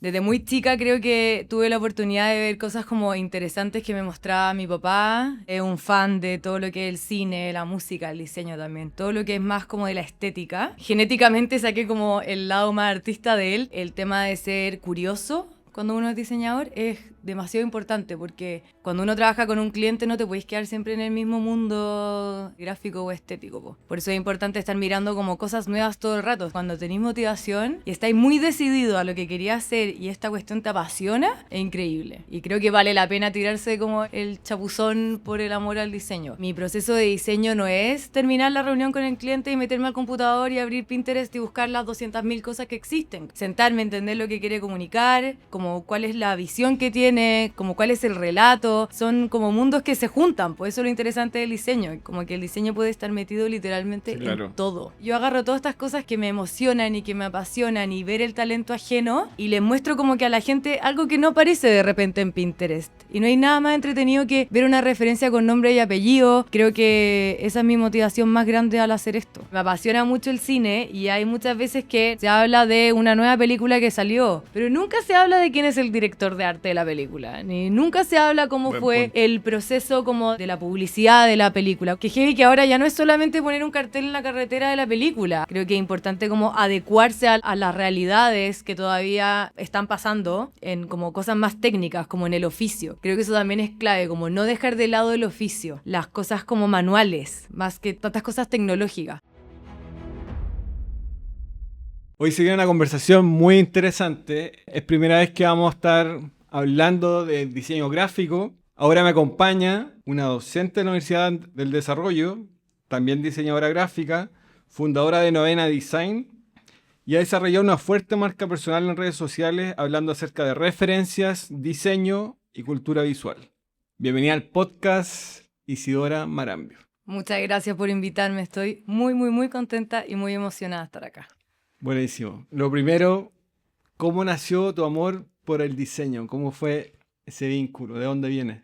Desde muy chica creo que tuve la oportunidad de ver cosas como interesantes que me mostraba mi papá. Es un fan de todo lo que es el cine, la música, el diseño también. Todo lo que es más como de la estética. Genéticamente saqué como el lado más artista de él. El tema de ser curioso cuando uno es diseñador es demasiado importante porque cuando uno trabaja con un cliente no te puedes quedar siempre en el mismo mundo gráfico o estético, po. Por eso es importante estar mirando como cosas nuevas todo el rato. Cuando tenéis motivación y estáis muy decidido a lo que querías hacer y esta cuestión te apasiona, es increíble. Y creo que vale la pena tirarse como el chapuzón por el amor al diseño. Mi proceso de diseño no es terminar la reunión con el cliente y meterme al computador y abrir Pinterest y buscar las 200.000 cosas que existen. Sentarme, entender lo que quiere comunicar, como cuál es la visión que tiene, como cuál es el relato. Son como mundos que se juntan, pues eso es lo interesante del diseño, como que el diseño puede estar metido literalmente Sí, claro. en todo. Yo agarro todas estas cosas que me emocionan y que me apasionan y ver el talento ajeno y les muestro como que a la gente algo que no aparece de repente en Pinterest. Y no hay nada más entretenido que ver una referencia con nombre y apellido. Creo que esa es mi motivación más grande al hacer esto. Me apasiona mucho el cine y hay muchas veces que se habla de una nueva película que salió, pero nunca se habla de quién es el director de arte de la película, ni nunca se habla cómo Buen fue punto. el proceso como de la publicidad de la película. Que heavy que ahora ya no es solamente poner un cartel en la carretera de la película. Creo que es importante como adecuarse a las realidades que todavía están pasando en como cosas más técnicas, como en el oficio. Creo que eso también es clave, como no dejar de lado el oficio, las cosas como manuales, más que tantas cosas tecnológicas. Hoy se viene una conversación muy interesante. Es primera vez que vamos a estar hablando de diseño gráfico. Ahora me acompaña una docente de la Universidad del Desarrollo, también diseñadora gráfica, fundadora de Novena Design, y ha desarrollado una fuerte marca personal en redes sociales hablando acerca de referencias, diseño y cultura visual. Bienvenida al podcast, Isidora Marambio. Muchas gracias por invitarme, estoy muy contenta y muy emocionada de estar acá. Buenísimo. Lo primero, ¿cómo nació tu amor por el diseño? ¿Cómo fue ese vínculo? ¿De dónde viene?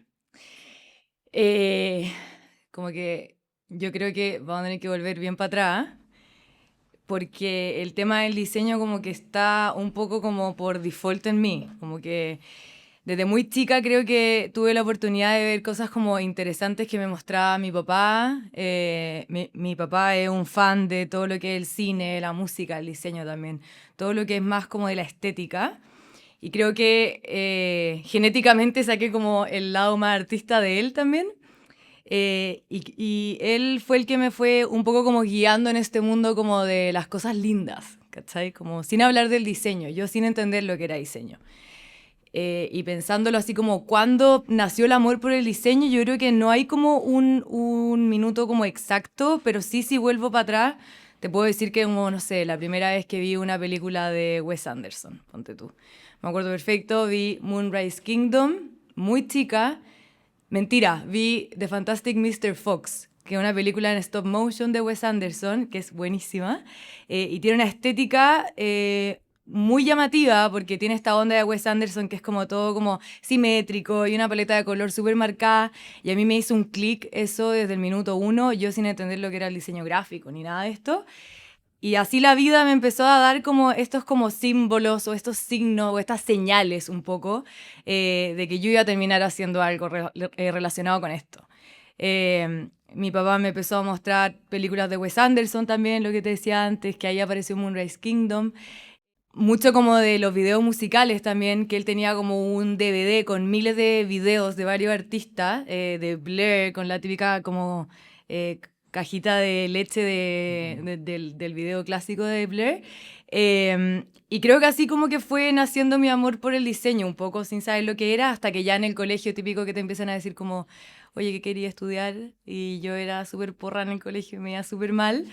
Eh, Como que yo creo que vamos a tener que volver bien para atrás, porque el tema del diseño como que está un poco como por default en mí, como que desde muy chica creo que tuve la oportunidad de ver cosas como interesantes que me mostraba mi papá. Mi papá es un fan de todo lo que es el cine, la música, el diseño también, todo lo que es más como de la estética. Y creo que genéticamente saqué como el lado más artista de él también. Y él fue el que me fue un poco como guiando en este mundo como de las cosas lindas, ¿cachai? Como sin hablar del diseño, yo sin entender lo que era diseño. Y pensándolo así como cuando nació el amor por el diseño, yo creo que no hay como un minuto como exacto, pero sí, si vuelvo para atrás, te puedo decir que como, no sé, la primera vez que vi una película de Wes Anderson, ponte tú. Me acuerdo perfecto, vi Moonrise Kingdom, muy chica. Mentira, vi The Fantastic Mr. Fox, que es una película en stop motion de Wes Anderson, que es buenísima, y tiene una estética muy llamativa, porque tiene esta onda de Wes Anderson que es como todo como simétrico y una paleta de color súper marcada, y a mí me hizo un clic eso desde el minuto uno, yo sin entender lo que era el diseño gráfico ni nada de esto. Y así la vida me empezó a dar como estos como símbolos o estos signos o estas señales un poco de que yo iba a terminar haciendo algo relacionado con esto. Mi papá me empezó a mostrar películas de Wes Anderson también, lo que te decía antes, que ahí apareció Moonrise Kingdom. Mucho como de los videos musicales también, que él tenía como un DVD con miles de videos de varios artistas, de Blair, con la típica como eh, cajita de leche del video clásico de Blair. Y creo que así como que fue naciendo mi amor por el diseño, un poco sin saber lo que era, hasta que ya en el colegio típico que te empiezan a decir como, oye, que quería estudiar, y yo era súper porra en el colegio y me iba súper mal.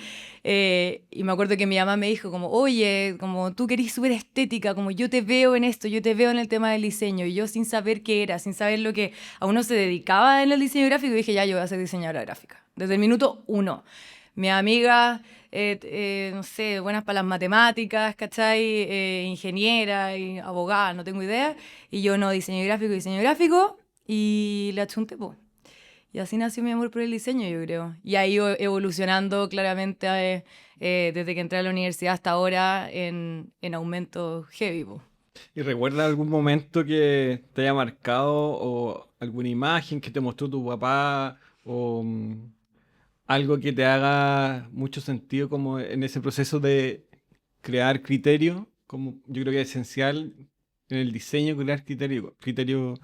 Y me acuerdo que mi mamá me dijo como, oye, como tú querís súper estética, como yo te veo en esto, yo te veo en el tema del diseño. Y yo sin saber qué era, sin saber lo que a uno se dedicaba en el diseño gráfico, dije, ya, yo voy a ser diseñadora gráfica. Desde el minuto uno. Mi amiga, no sé, buenas para las matemáticas, ¿cachai? Ingeniera y abogada, no tengo idea. Y yo no, diseño gráfico, y le achunté, pues. Y así nació mi amor por el diseño, yo creo. Y ha ido evolucionando claramente desde que entré a la universidad hasta ahora en aumento heavy, po. ¿Y recuerdas algún momento que te haya marcado o alguna imagen que te mostró tu papá o algo que te haga mucho sentido como en ese proceso de crear criterio? Como yo creo que es esencial en el diseño crear criterio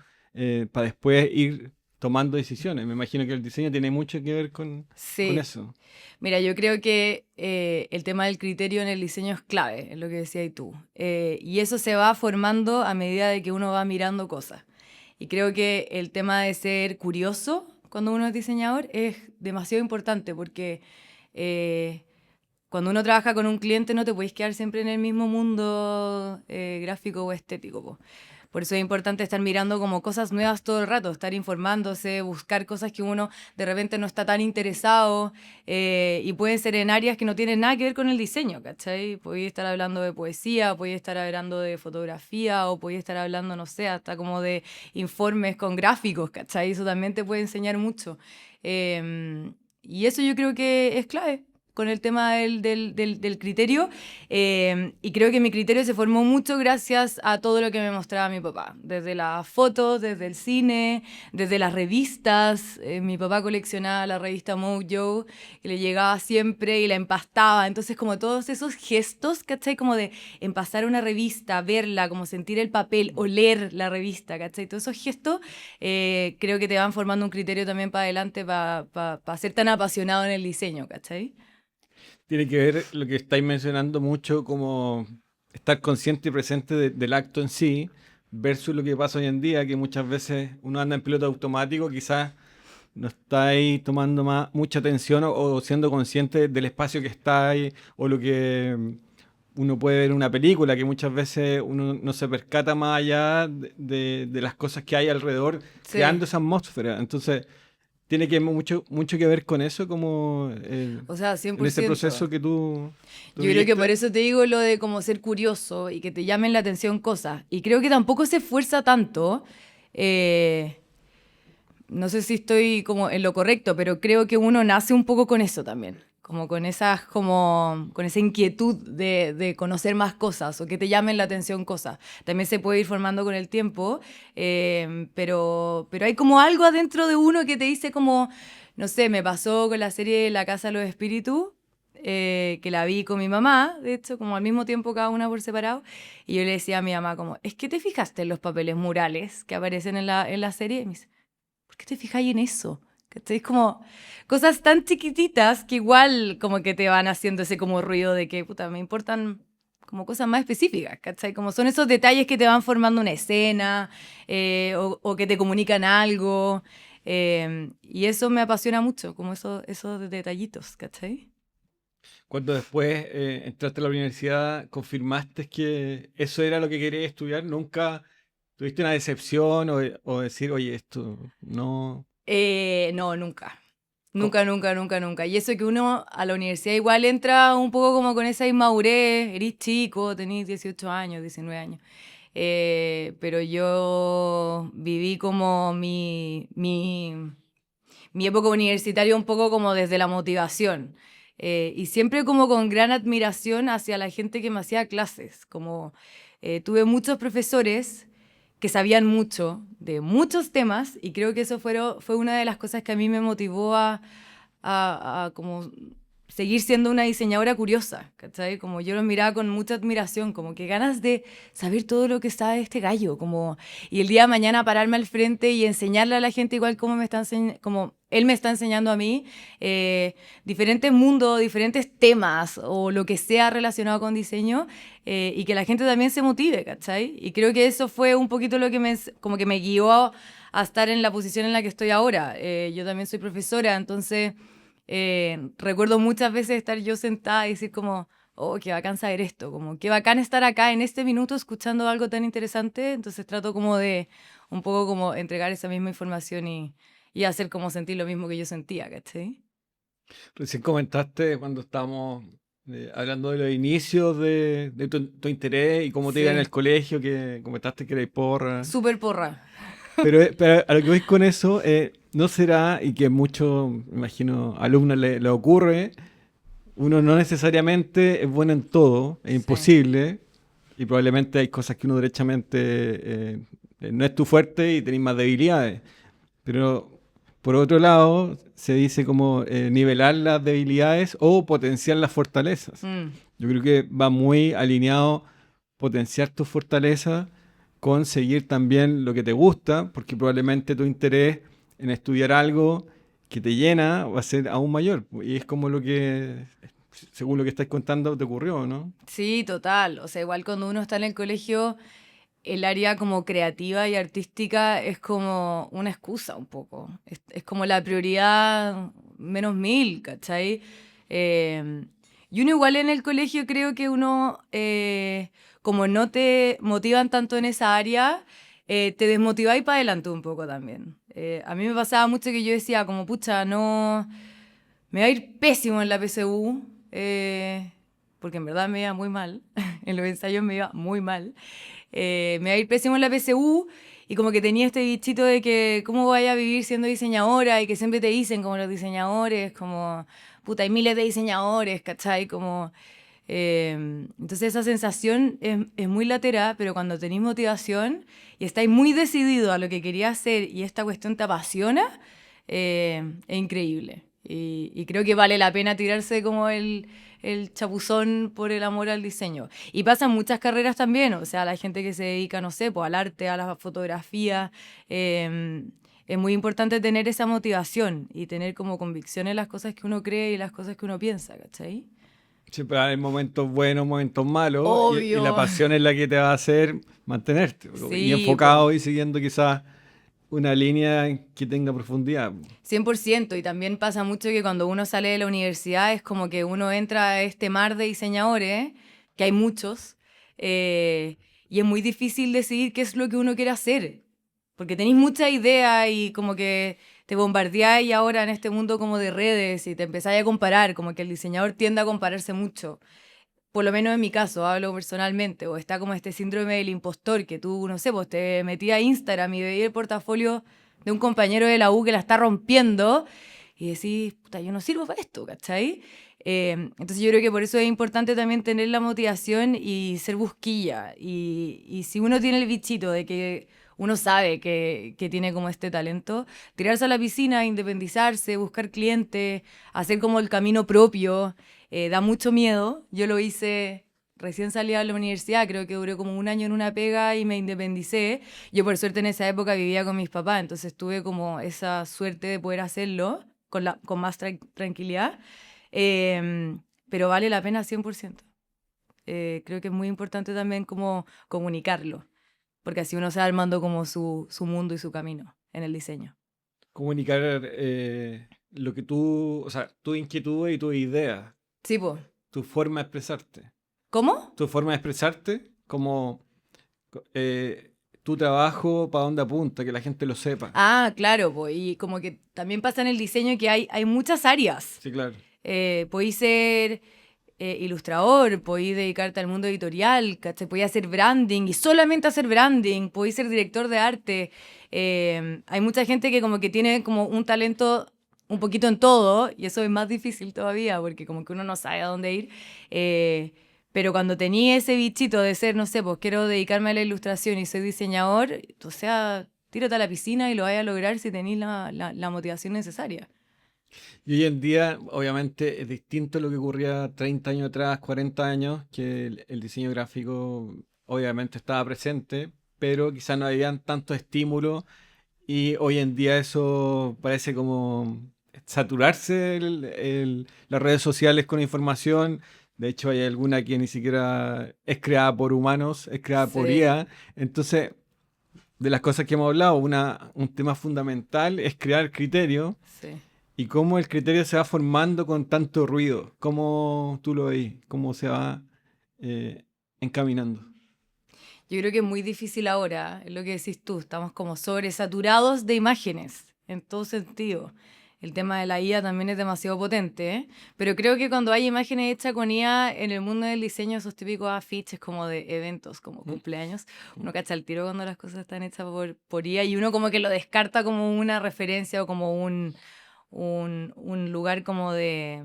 para después ir tomando decisiones. Me imagino que el diseño tiene mucho que ver con Sí. eso. Mira, yo creo que el tema del criterio en el diseño es clave, es lo que decías tú. Y eso se va formando a medida de que uno va mirando cosas. Y creo que el tema de ser curioso cuando uno es diseñador es demasiado importante porque eh, cuando uno trabaja con un cliente no te puedes quedar siempre en el mismo mundo gráfico o estético, po. Por eso es importante estar mirando como cosas nuevas todo el rato, estar informándose, buscar cosas que uno de repente no está tan interesado y pueden ser en áreas que no tienen nada que ver con el diseño, ¿cachai? Podéis estar hablando de poesía, podéis estar hablando de fotografía o podéis estar hablando, no sé, hasta como de informes con gráficos, ¿cachai? Eso también te puede enseñar mucho. Y eso yo creo que es clave con el tema del criterio. Y creo que mi criterio se formó mucho gracias a todo lo que me mostraba mi papá. Desde las fotos, desde el cine, desde las revistas. Mi papá coleccionaba la revista Mojo, que le llegaba siempre y la empastaba. Entonces, como todos esos gestos, ¿cachai? Como de empastar una revista, verla, como sentir el papel, oler la revista, ¿cachai? Todos esos gestos creo que te van formando un criterio también para adelante para ser tan apasionado en el diseño, ¿cachai? Tiene que ver lo que estáis mencionando mucho como estar consciente y presente del acto en sí versus lo que pasa hoy en día, que muchas veces uno anda en piloto automático, quizás no está ahí tomando mucha atención o siendo consciente del espacio que está ahí o lo que uno puede ver en una película, que muchas veces uno no se percata más allá de las cosas que hay alrededor, Sí. creando esa atmósfera. Entonces, tiene que mucho que ver con eso, como O sea, en ese 100%. proceso que tú Yo creo que por viviste. eso te digo lo de como ser curioso y que te llamen la atención cosas. Y creo que tampoco se esfuerza tanto. eh, no sé si estoy como en lo correcto, pero creo que uno nace un poco con eso también. Como con esas, como, con esa inquietud de conocer más cosas o que te llamen la atención cosas. También se puede ir formando con el tiempo, pero hay como algo adentro de uno que te dice como, no sé, me pasó con la serie La Casa de los Espíritus, que la vi con mi mamá, de hecho, como al mismo tiempo cada una por separado, y yo le decía a mi mamá como, ¿es que te fijaste en los papeles murales que aparecen en la serie? Y me dice, ¿por qué te fijáis en eso? ¿Cachai? Es como cosas tan chiquititas que igual como que te van haciendo ese como ruido de que, puta, me importan como cosas más específicas, ¿cachai? Como son esos detalles que te van formando una escena o que te comunican algo. Y eso me apasiona mucho, como esos detallitos, ¿cachai? Cuando después entraste a la universidad, confirmaste que eso era lo que querías estudiar, nunca tuviste una decepción o decir, oye, esto no. No, nunca. Co- Nunca, nunca, nunca, nunca. Y eso que uno a la universidad igual entra un poco como con esa inmadurez, eres chico, tenés 18 años, 19 años. Pero yo viví como mi época universitaria un poco como desde la motivación. Y siempre como con gran admiración hacia la gente que me hacía clases. Como tuve muchos profesores que sabían mucho de muchos temas y creo que eso fue una de las cosas que a mí me motivó a como seguir siendo una diseñadora curiosa, ¿cachai? Como yo los miraba con mucha admiración, como que ganas de saber todo lo que sabe este gallo, como y el día de mañana pararme al frente y enseñarle a la gente igual como como él me está enseñando a mí diferentes mundos, diferentes temas o lo que sea relacionado con diseño y que la gente también se motive, ¿cachai? Y creo que eso fue un poquito lo que como que me guió a estar en la posición en la que estoy ahora. Yo también soy profesora, entonces recuerdo muchas veces estar yo sentada y decir como, oh, qué bacán saber esto, como qué bacán estar acá en este minuto escuchando algo tan interesante, entonces trato como de un poco como entregar esa misma información y hacer como sentir lo mismo que yo sentía, ¿cachai? Recién comentaste cuando estábamos hablando de los inicios de tu interés y cómo te iba en Sí, el colegio, que comentaste que eres porra. súper porra. Pero a lo que voy con eso, no será, y que muchos, me imagino, alumnos le ocurre, uno no necesariamente es bueno en todo, es Sí, imposible. y probablemente hay cosas que uno derechamente no es tu fuerte y tenés más debilidades. Pero por otro lado, se dice como nivelar las debilidades o potenciar las fortalezas. Mm. Yo creo que va muy alineado potenciar tus fortalezas con seguir también lo que te gusta, porque probablemente tu interés en estudiar algo que te llena va a ser aún mayor. Y es como lo que, según lo que estáis contando, te ocurrió, ¿no? Sí, total. O sea, igual cuando uno está en el colegio, el área como creativa y artística es como una excusa un poco. Es como la prioridad menos mil, ¿cachai? Eh, y uno igual en el colegio creo que uno, como no te motivan tanto en esa área, te desmotiváis para adelante un poco también. A mí me pasaba mucho que yo decía como, pucha, no, me va a ir pésimo en la PSU, porque en verdad me iba muy mal, en los ensayos me iba muy mal. Me va a ir pésimo en la PSU y como que tenía este bichito de que cómo voy a vivir siendo diseñadora y que siempre te dicen como los diseñadores, como, puta, hay miles de diseñadores, ¿cachai? Como, entonces esa sensación es muy latera, pero cuando tenéis motivación y estáis muy decidido a lo que quería hacer y esta cuestión te apasiona, es increíble. Y creo que vale la pena tirarse como el chapuzón por el amor al diseño. Y pasan muchas carreras también, o sea, la gente que se dedica, no sé, pues al arte, a la fotografía. Es muy importante tener esa motivación y tener como convicción en las cosas que uno cree y las cosas que uno piensa, ¿cachai? Siempre hay momentos buenos, momentos malos, y la Obvio. pasión es la que te va a hacer mantenerte, y Sí, pues. enfocado y siguiendo quizás una línea que tenga profundidad. 100%, y también pasa mucho que cuando uno sale de la universidad es como que uno entra a este mar de diseñadores, que hay muchos, y es muy difícil decidir qué es lo que uno quiere hacer, porque tenéis mucha idea y como que te bombardeáis ahora en este mundo como de redes y te empezáis a comparar, como que el diseñador tiende a compararse mucho. Por lo menos en mi caso, hablo personalmente, o está como este síndrome del impostor, que tú, no sé, pues te metías a Instagram y veías el portafolio de un compañero de la U que la está rompiendo y decís, puta, yo no sirvo para esto, ¿cachai? Entonces yo creo que por eso es importante también tener la motivación y ser busquilla. Y si uno tiene el bichito de que uno sabe que tiene como este talento, tirarse a la piscina, independizarse, buscar clientes, hacer como el camino propio, da mucho miedo. Yo lo hice recién salida de la universidad, creo que duré como un año en una pega y me independicé. Yo por suerte en esa época vivía con mis papás, entonces tuve como esa suerte de poder hacerlo con más tranquilidad. Eh, pero vale la pena 100%. Creo que es muy importante también como comunicarlo, porque así uno se va armando como su mundo y su camino en el diseño. Comunicar lo que tú, o sea, tu inquietud y tus ideas, Sí, pues. tu forma de expresarte. ¿Cómo? Tu forma de expresarte, como tu trabajo, para dónde apunta, que la gente lo sepa. Ah, claro, pues, y como que también pasa en el diseño que hay muchas áreas. Sí, claro. Podéis ser ilustrador, podéis dedicarte al mundo editorial, ¿cachai? Podéis hacer branding y solamente hacer branding, podéis ser director de arte. Hay mucha gente que como que tiene como un talento un poquito en todo y eso es más difícil todavía porque como que uno no sabe a dónde ir. Eh, pero cuando tenía ese bichito de ser, no sé, pues quiero dedicarme a la ilustración y soy diseñador, o sea, tírate a la piscina y lo vaya a lograr si tenéis la motivación necesaria. Y hoy en día, obviamente, es distinto a lo que ocurría 30 años atrás, 40 años, que el diseño gráfico obviamente estaba presente, pero quizás no habían tanto estímulo y hoy en día eso parece como saturarse las redes sociales con información. De hecho, hay alguna que ni siquiera es creada por humanos, es creada por Sí, IA. Entonces, de las cosas que hemos hablado, un tema fundamental es crear criterio sí. y cómo el criterio se va formando con tanto ruido. ¿Cómo tú lo ves? ¿Cómo se va eh, encaminando? Yo creo que es muy difícil ahora, es lo que decís tú, estamos como sobresaturados de imágenes, en todo sentido. El tema de la IA también es demasiado potente, ¿eh? Pero creo que cuando hay imágenes hechas con IA en el mundo del diseño, esos típicos afiches como de eventos, como ¿Mm? cumpleaños, uno cacha el tiro cuando las cosas están hechas por IA y uno como que lo descarta como una referencia o como un lugar como de,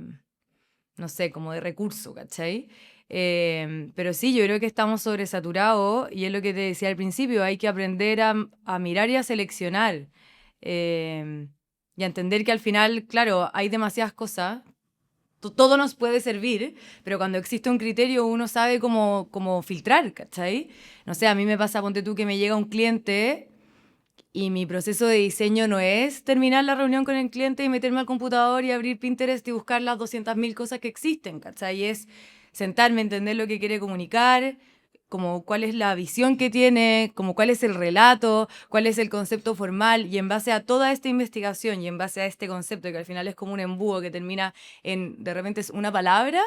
no sé, como de recurso, ¿cachai? Pero sí, yo creo que estamos sobresaturados y es lo que te decía al principio, hay que aprender a mirar y a seleccionar y a entender que al final, claro, hay demasiadas cosas, todo nos puede servir, pero cuando existe un criterio uno sabe cómo filtrar, ¿cachai? No sé, a mí me pasa, ponte tú, que me llega un cliente y mi proceso de diseño no es terminar la reunión con el cliente y meterme al computador y abrir Pinterest y buscar las 200.000 cosas que existen, ¿cachai? Es sentarme, entender lo que quiere comunicar, como cuál es la visión que tiene, como cuál es el relato, cuál es el concepto formal, y en base a toda esta investigación y en base a este concepto, que al final es como un embudo que termina en, de repente es una palabra,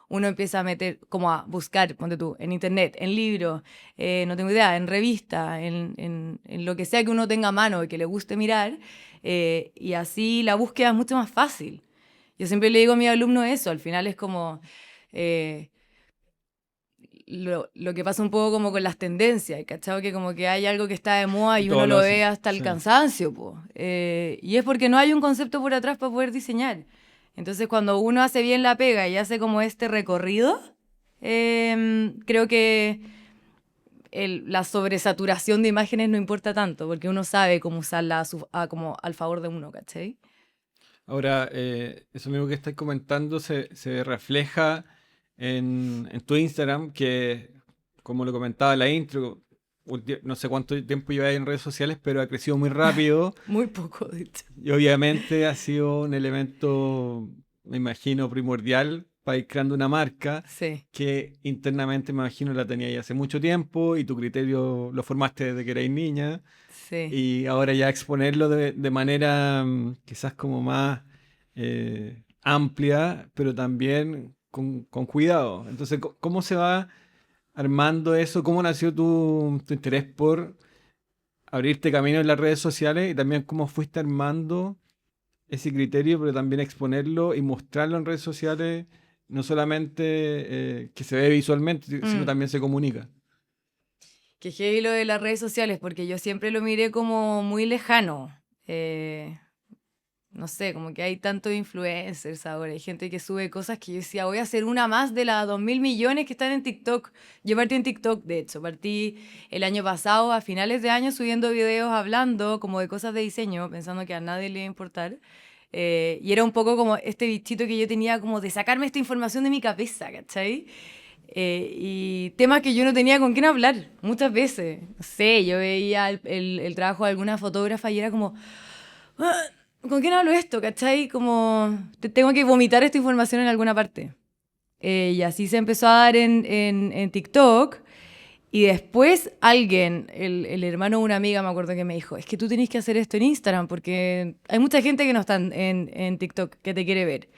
uno empieza a meter, como a buscar, ponte tú, en internet, en libros, no tengo idea, en revista, en lo que sea que uno tenga a mano y que le guste mirar, y así la búsqueda es mucho más fácil. Yo siempre le digo a mis alumnos eso, al final es como eh, lo que pasa un poco como con las tendencias, ¿cachai? Que como que hay algo que está de moda Y y todo uno lo lo ve hacen. hasta el Sí. cansancio, po. Y es porque no hay un concepto por atrás para poder diseñar. Entonces cuando uno hace bien la pega y hace como este recorrido, creo que la sobresaturación de imágenes no importa tanto, porque uno sabe cómo usarla como al favor de uno, ¿cachai? Ahora, eso mismo que estás comentando se refleja en tu Instagram, que como lo comentaba en la intro, no sé cuánto tiempo lleváis en redes sociales, pero ha crecido muy rápido Muy poco, de hecho. y obviamente ha sido un elemento, me imagino, primordial para ir creando una marca Sí, que internamente, me imagino, la teníais hace mucho tiempo y tu criterio lo formaste desde que erais niña. sí. Y ahora ya exponerlo de manera quizás como más amplia, pero también con cuidado. Entonces, ¿cómo se va armando eso? ¿Cómo nació tu interés por abrirte camino en las redes sociales? Y también cómo fuiste armando ese criterio, pero también exponerlo y mostrarlo en redes sociales, no solamente que se ve visualmente, sino Mm. también se comunica. Que heavy lo de las redes sociales, porque yo siempre lo miré como muy lejano. No sé, como que hay tantos influencers ahora, hay gente que sube cosas que yo decía, voy a hacer una más de las 2.000 millones que están en TikTok. Yo partí en TikTok, de hecho, partí el año pasado, a finales de año, subiendo videos hablando como de cosas de diseño, pensando que a nadie le iba a importar. Y era un poco como este bichito que yo tenía como de sacarme esta información de mi cabeza, ¿cachai? Y temas que yo no tenía con quién hablar, muchas veces. No sé, yo veía el trabajo de alguna fotógrafa y era como, "Ah, ¿con quién hablo esto? ¿Cachai? Como, tengo que vomitar esta información en alguna parte. Y así se empezó a dar en TikTok. Y después alguien, el hermano de una amiga, me acuerdo que me dijo, es que tú tenés que hacer esto en Instagram porque hay mucha gente que no está en TikTok que te quiere ver.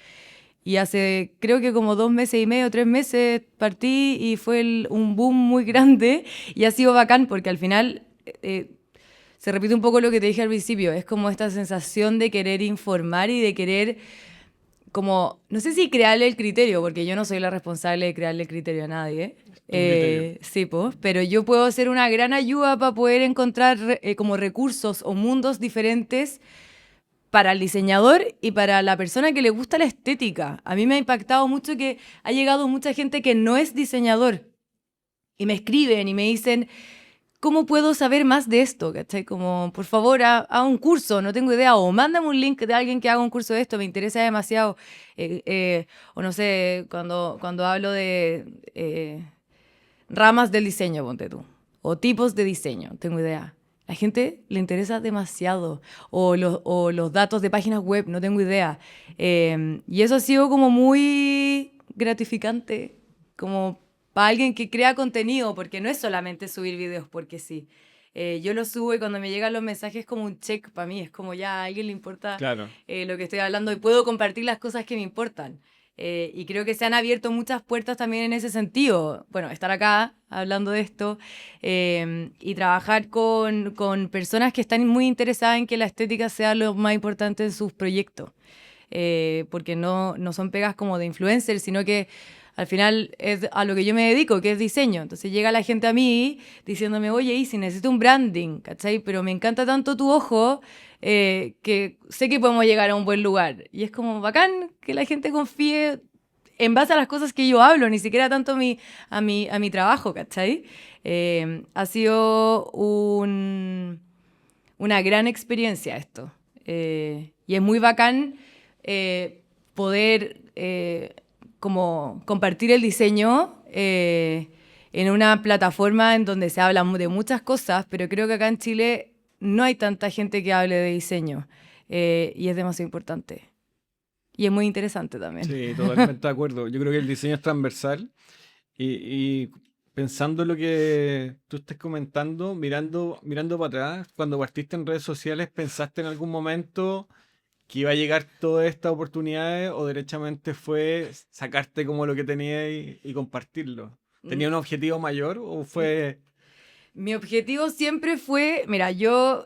Y hace, creo que como 2 meses y medio, 3 meses, partí y fue un boom muy grande y ha sido bacán porque al final se repite un poco lo que te dije al principio, es como esta sensación de querer informar y de querer como, no sé si crearle el criterio, porque yo no soy la responsable de crearle el criterio a nadie. Tu criterio. Sí, pues, pero yo puedo ser una gran ayuda para poder encontrar como recursos o mundos diferentes para el diseñador y para la persona que le gusta la estética. A mí me ha impactado mucho que ha llegado mucha gente que no es diseñador y me escriben y me dicen, ¿cómo puedo saber más de esto? ¿Cachai? Como, por favor, haga un curso, no tengo idea, o mándame un link de alguien que haga un curso de esto, me interesa demasiado. O no sé, cuando hablo de ramas del diseño, ponte tú, o tipos de diseño, no tengo idea. La gente le interesa demasiado, o los datos de páginas web, no tengo idea. Y eso ha sido como muy gratificante, como para alguien que crea contenido, porque no es solamente subir videos porque sí. Yo lo subo y cuando me llegan los mensajes es como un check para mí, es como ya a alguien le importa Claro. lo que estoy hablando y puedo compartir las cosas que me importan. Y creo que se han abierto muchas puertas también en ese sentido. Bueno, estar acá hablando de esto y trabajar con personas que están muy interesadas en que la estética sea lo más importante en sus proyectos. Porque no son pegas como de influencers, sino que al final es a lo que yo me dedico, que es diseño. Entonces llega la gente a mí diciéndome, oye, Isi, necesito un branding, ¿cachai? Pero me encanta tanto tu ojo que sé que podemos llegar a un buen lugar. Y es como bacán que la gente confíe en base a las cosas que yo hablo, ni siquiera tanto a mi trabajo, ¿cachai? Ha sido una gran experiencia esto. Y es muy bacán poder como compartir el diseño en una plataforma en donde se habla de muchas cosas, pero creo que acá en Chile no hay tanta gente que hable de diseño y es demasiado importante. Y es muy interesante también. Sí, totalmente de acuerdo. Yo creo que el diseño es transversal y pensando en lo que tú estés comentando, mirando para atrás, cuando partiste en redes sociales, ¿pensaste en algún momento que iba a llegar todas estas oportunidades o derechamente fue sacarte como lo que tenías y compartirlo? ¿Tenía un objetivo mayor o fue...? Mi objetivo siempre fue, mira, yo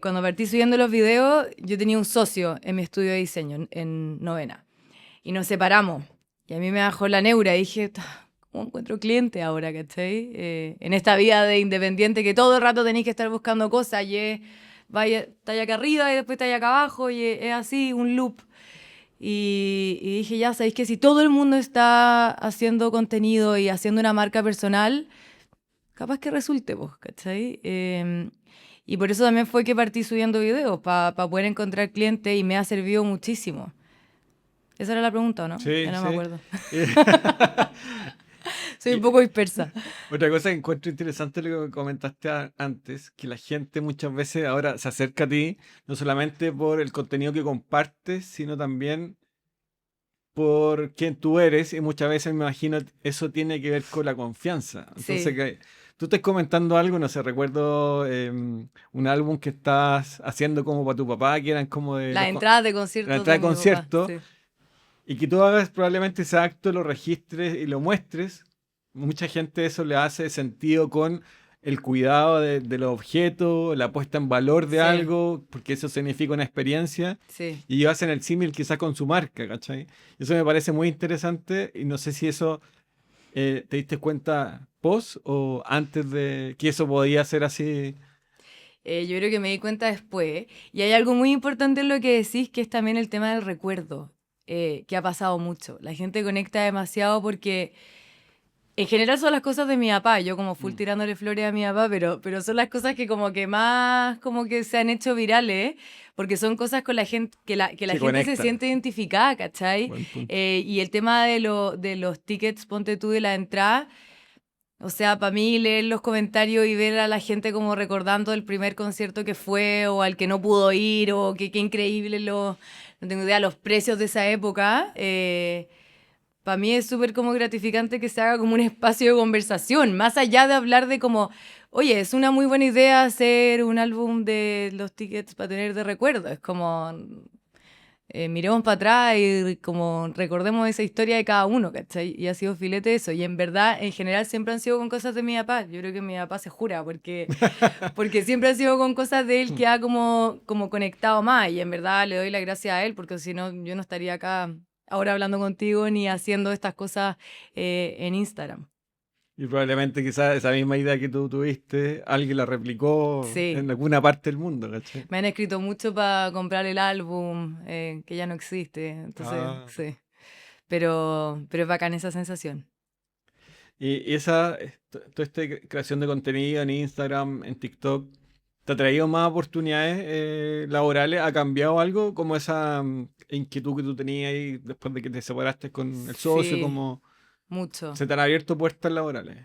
cuando partí subiendo los videos, yo tenía un socio en mi estudio de diseño en novena y nos separamos y a mí me bajó la neura y dije, ¿cómo encuentro cliente ahora, cachai? En esta vida de independiente que todo el rato tenéis que estar buscando cosas y vaya, está allá acá arriba y después está allá acá abajo y es así, un loop. Y dije, ya sabéis que si todo el mundo está haciendo contenido y haciendo una marca personal, capaz que resulte, pues, ¿cachai? Y por eso también fue que partí subiendo videos, para poder encontrar clientes y me ha servido muchísimo. Esa era la pregunta, ¿o no? Sí, Ya no sí. me acuerdo. Soy un poco dispersa. Otra cosa que encuentro interesante lo que comentaste antes, que la gente muchas veces ahora se acerca a ti, no solamente por el contenido que compartes, sino también por quién tú eres, y muchas veces me imagino eso tiene que ver con la confianza. Entonces, Sí. tú estás comentando algo, no sé, recuerdo un álbum que estás haciendo como para tu papá, que eran como de Las entradas de la conciertos entrada de de mi papá. concierto, Sí. y que tú hagas probablemente ese acto, lo registres y lo muestres. Mucha gente eso le hace sentido con el cuidado de los objetos, la puesta en valor de Sí, algo, porque eso significa una experiencia. sí. Y ellos hacen el símil quizás con su marca, ¿cachai? Eso me parece muy interesante y no sé si eso te diste cuenta post o antes de que eso podía ser así. Yo creo que me di cuenta después. Y hay algo muy importante en lo que decís, que es también el tema del recuerdo, que ha pasado mucho. La gente conecta demasiado porque en general son las cosas de mi papá, yo como full Mm. tirándole flores a mi papá, pero son las cosas que como que más como que se han hecho virales, porque son cosas con la gente, que la Que gente se conectan. siente identificada, ¿cachai? Buen punto. Y el tema de los tickets, ponte tú de la entrada, o sea, para mí leer los comentarios y ver a la gente como recordando el primer concierto que fue o al que no pudo ir o que qué increíble no tengo idea, los precios de esa época. Para mí es súper como gratificante que se haga como un espacio de conversación, más allá de hablar de como, oye, es una muy buena idea hacer un álbum de los tickets para tener de recuerdo. Es como, miremos para atrás y como recordemos esa historia de cada uno, ¿cachai? Y ha sido filete eso. Y en verdad, en general, siempre han sido con cosas de mi papá. Yo creo que mi papá se jura, porque siempre han sido con cosas de él que ha como conectado más. Y en verdad le doy la gracia a él, porque si no, yo no estaría acá ahora hablando contigo ni haciendo estas cosas en Instagram. Y probablemente quizás esa misma idea que tú tuviste, alguien la replicó Sí, en alguna parte del mundo, ¿cachai? me han escrito mucho para comprar el álbum que ya no existe, entonces Ah. sí, pero es bacán esa sensación. Y esa, toda esta creación de contenido en Instagram, en TikTok, ¿te ha traído más oportunidades laborales? ¿Ha cambiado algo? Como esa inquietud que tú tenías ahí después de que te separaste con el socio, Sí, como mucho. se te han abierto puertas laborales.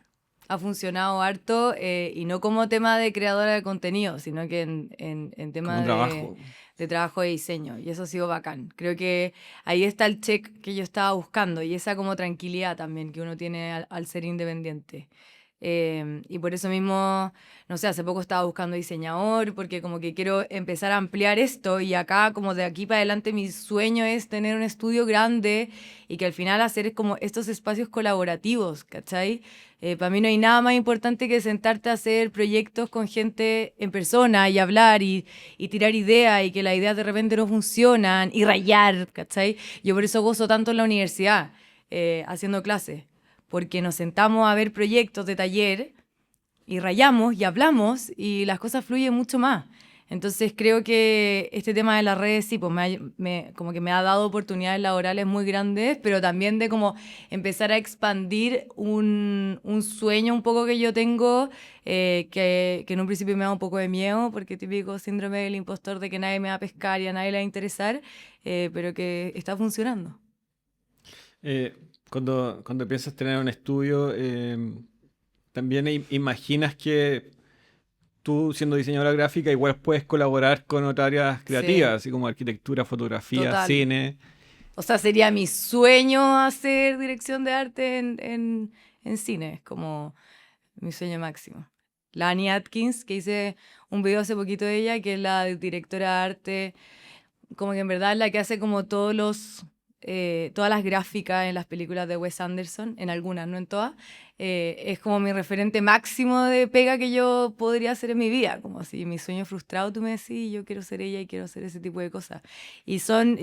Ha funcionado harto y no como tema de creadora de contenido, sino que en Como tema trabajo. de trabajo de diseño. Y eso ha sido bacán. Creo que ahí está el check que yo estaba buscando y esa como tranquilidad también que uno tiene al ser independiente. Y por eso mismo, no sé, hace poco estaba buscando diseñador porque como que quiero empezar a ampliar esto y acá como de aquí para adelante mi sueño es tener un estudio grande y que al final hacer como estos espacios colaborativos, ¿cachai? Para mí no hay nada más importante que sentarte a hacer proyectos con gente en persona y hablar y tirar ideas y que las ideas de repente no funcionan y rayar, ¿cachai? Yo por eso gozo tanto en la universidad haciendo clases, porque nos sentamos a ver proyectos de taller y rayamos y hablamos y las cosas fluyen mucho más. Entonces creo que este tema de las redes sí, pues como que me ha dado oportunidades laborales muy grandes, pero también de como empezar a expandir un sueño un poco que yo tengo, que en un principio me da un poco de miedo, porque típico síndrome del impostor de que nadie me va a pescar y a nadie le va a interesar, pero que está funcionando. Eh, cuando piensas tener un estudio, también imaginas que tú, siendo diseñadora gráfica, igual puedes colaborar con otras áreas Sí, creativas, así como arquitectura, fotografía, total. cine. O sea, sería mi sueño hacer dirección de arte en cine, es como mi sueño máximo. La Annie Atkins, que hice un video hace poquito de ella, que es la directora de arte, como que en verdad es la que hace como todas las gráficas en las películas de Wes Anderson, en algunas, no en todas. Es como mi referente máximo de pega que yo podría hacer en mi vida, como si mi sueño frustrado tú me decís, yo quiero ser ella y quiero hacer ese tipo de cosas. Y son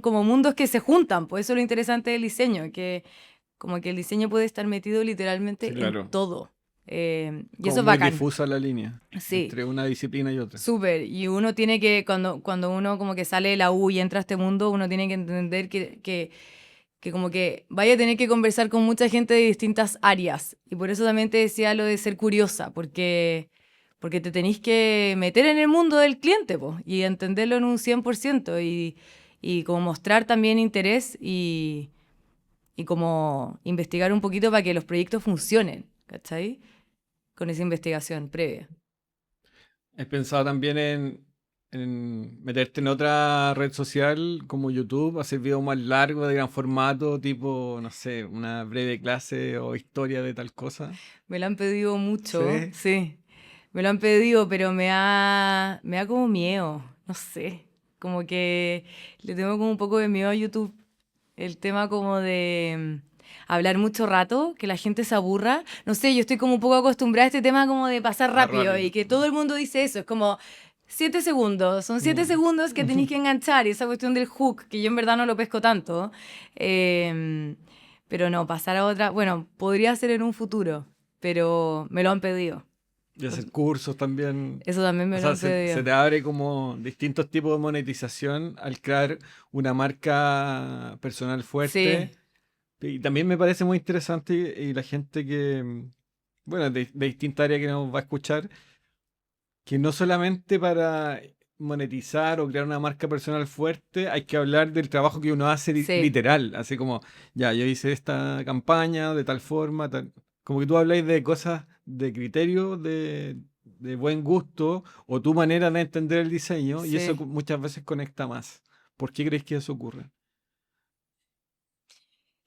como mundos que se juntan, pues eso es lo interesante del diseño, que como que el diseño puede estar metido Sí, literalmente en claro. todo. Y Como eso es muy bacán. difusa la línea Sí, entre una disciplina y otra. súper. Y uno tiene que, cuando uno como que sale de la U y entra a este mundo, uno tiene que entender que como que vaya a tener que conversar con mucha gente de distintas áreas. Y por eso también te decía lo de ser curiosa, porque te tenéis que meter en el mundo del cliente, po, y entenderlo en un 100% y como mostrar también interés y como investigar un poquito para que los proyectos funcionen, ¿cachai? Con esa investigación previa. ¿Has pensado también en meterte en otra red social como YouTube, hacer videos más largos, de gran formato, tipo, no sé, una breve clase o historia de tal cosa? Me lo han pedido mucho, Sí. sí. Me lo han pedido, pero me da como miedo, no sé. Como que le tengo como un poco de miedo a YouTube. El tema como de hablar mucho rato, que la gente se aburra. No sé, yo estoy como un poco acostumbrada a este tema como de pasar Ah, rápido y rápido. que todo el mundo dice eso. Es como 7 segundos, son siete Mm. segundos que tenéis que enganchar y esa cuestión del hook, que yo en verdad no lo pesco tanto. Em, pero no, pasar a otra, bueno, podría ser en un futuro, pero me lo han pedido. Y hacer Entonces, cursos también. eso también O me lo sea, han se pedido. te abre como distintos tipos de monetización al crear una marca personal Sí, fuerte. Y también me parece muy interesante y la gente que, bueno, de distintas áreas que nos va a escuchar, que no solamente para monetizar o crear una marca personal fuerte, hay que hablar del trabajo que uno hace sí, literal, así como, ya, yo hice esta campaña de tal forma, como que tú habláis de cosas de criterio, de buen gusto, o tu manera de entender el diseño, y eso sí. muchas veces conecta más. ¿Por qué crees que eso ocurre?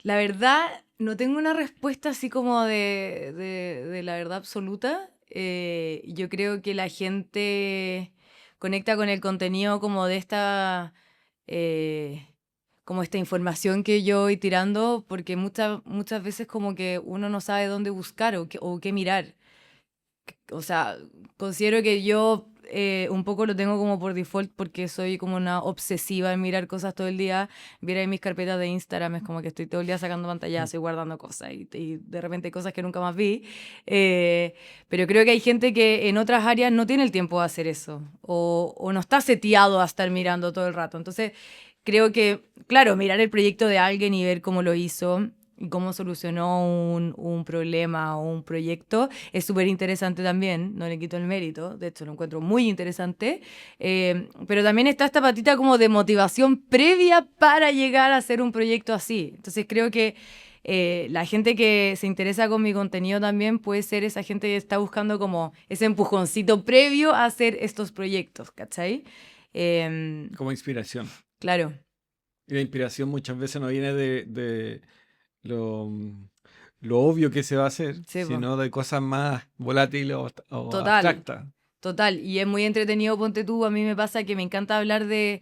La verdad, no tengo una respuesta así como de la verdad absoluta. Yo creo que la gente conecta con el contenido como de eh, como esta información que yo voy tirando, porque muchas veces como que uno no sabe dónde buscar o qué mirar. O sea, considero que yo un poco lo tengo como por default porque soy como una obsesiva en mirar cosas todo el día. Ver ahí mis carpetas de Instagram, es como que estoy todo el día sacando Mm. pantallazos y guardando cosas y de repente hay cosas que nunca más vi. Pero creo que hay gente que en otras áreas no tiene el tiempo de hacer eso o no está seteado a estar mirando todo el rato. Entonces, creo que, claro, mirar el proyecto de alguien y ver cómo lo hizo y cómo solucionó un problema o un proyecto es súper interesante también, no le quito el mérito, de hecho lo encuentro muy interesante, pero también está esta patita como de motivación previa para llegar a hacer un proyecto así. Entonces creo que la gente que se interesa con mi contenido también puede ser esa gente que está buscando como ese empujoncito previo a hacer estos proyectos, ¿cachai? Eh, Como inspiración. claro, Y la inspiración muchas veces no viene de lo, lo obvio que se va a hacer, sí, po. sino de cosas más volátiles o Total, abstractas. total. Y es muy entretenido, ponte tú, a mí me pasa que me encanta hablar de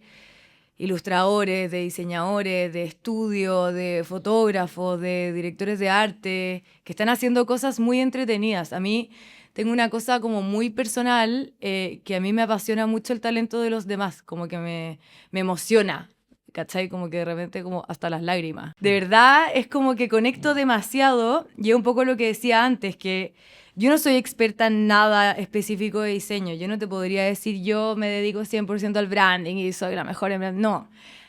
ilustradores, de diseñadores, de estudio, de fotógrafos, de directores de arte, que están haciendo cosas muy entretenidas. A mí tengo una cosa como muy personal, que a mí me apasiona mucho el talento de los demás, como que me emociona. ¿Cachai? Como que de repente como hasta las lágrimas. De verdad es como que conecto demasiado y es un poco lo que decía antes, que yo no soy experta en nada específico de diseño. Yo no te podría decir yo me dedico 100% al branding y soy la mejor en branding. No,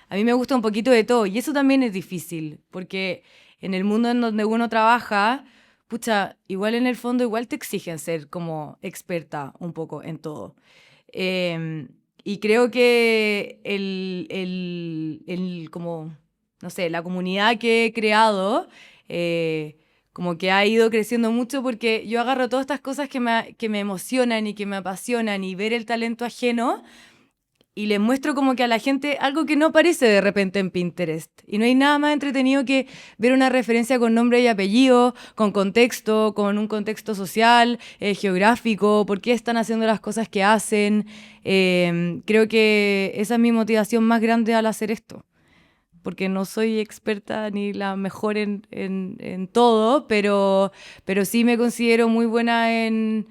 a mí me gusta un poquito de todo y eso también es difícil porque en el mundo en donde uno trabaja, pucha, igual en el fondo igual te exigen ser como experta un poco en todo. Y creo que como, no sé, la comunidad que he creado, como que ha ido creciendo mucho porque yo agarro todas estas cosas que me emocionan y que me apasionan y ver el talento ajeno y les muestro como que a la gente algo que no aparece de repente en Pinterest. Y no hay nada más entretenido que ver una referencia con nombre y apellido, con contexto, con un contexto social, geográfico, por qué están haciendo las cosas que hacen. Creo que esa es mi motivación más grande al hacer esto. Porque no soy experta ni la mejor en todo, pero sí me considero muy buena en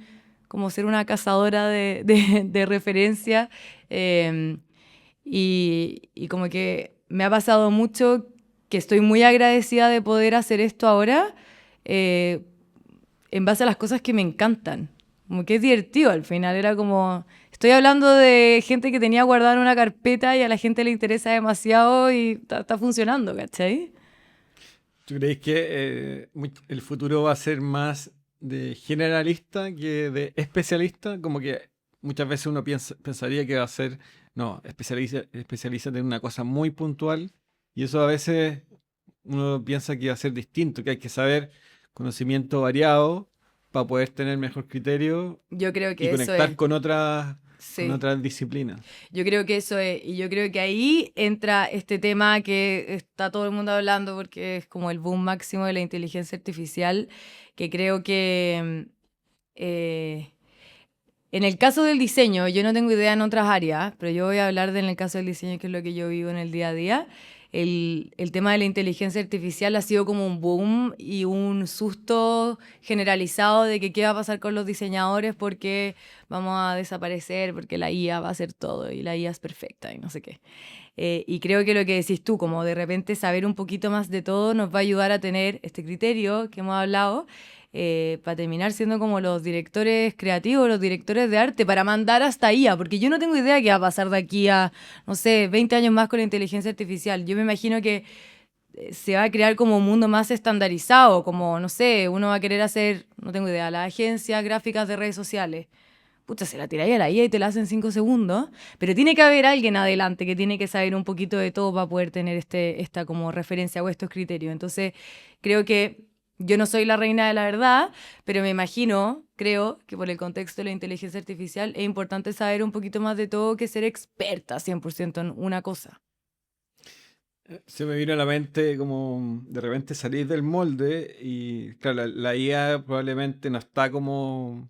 como ser una cazadora de referencia. eh, y como que me ha pasado mucho que estoy muy agradecida de poder hacer esto ahora eh, en base a las cosas que me encantan. Como que es divertido al final, era como... Estoy hablando de gente que tenía guardada en una carpeta y a la gente le interesa demasiado y está funcionando, ¿cachai? ¿Tú crees que el futuro va a ser más de generalista que de especialista? Como que muchas veces uno pensaría que va a ser, no, especialízate en una cosa muy puntual y eso a veces uno piensa que va a ser distinto, que hay que saber conocimiento variado para poder tener mejor criterio Yo creo y que eso conectar es. con Sí. otras disciplinas. Yo creo que eso es, y yo creo que ahí entra este tema que está todo el mundo hablando porque es como el boom máximo de la inteligencia artificial, que creo que en el caso del diseño, yo no tengo idea en otras áreas, pero yo voy a hablar en el caso del diseño, que es lo que yo vivo en el día a día. El tema de la inteligencia artificial ha sido como un boom y un susto generalizado de que qué va a pasar con los diseñadores porque vamos a desaparecer, porque la IA va a hacer todo y la IA es perfecta y no sé qué. Y creo que lo que decís tú, como de repente saber un poquito más de todo, nos va a ayudar a tener este criterio que hemos hablado, para terminar siendo como los directores creativos, los directores de arte, para mandar hasta IA, porque yo no tengo idea qué va a pasar de aquí a, no sé, 20 años más con la inteligencia artificial. Yo me imagino que se va a crear como un mundo más estandarizado, como, no sé, uno va a querer hacer, no tengo idea, las agencias gráficas de redes sociales. Pucha, se la tiráis a la IA y te la hacen 5 segundos. Pero tiene que haber alguien adelante que tiene que saber un poquito de todo para poder tener esta como referencia o estos criterios. Entonces, creo que yo no soy la reina de la verdad, pero me imagino, creo que por el contexto de la inteligencia artificial es importante saber un poquito más de todo que ser experta 100% en una cosa. Se me vino a la mente como de repente salir del molde y claro, la IA probablemente no está como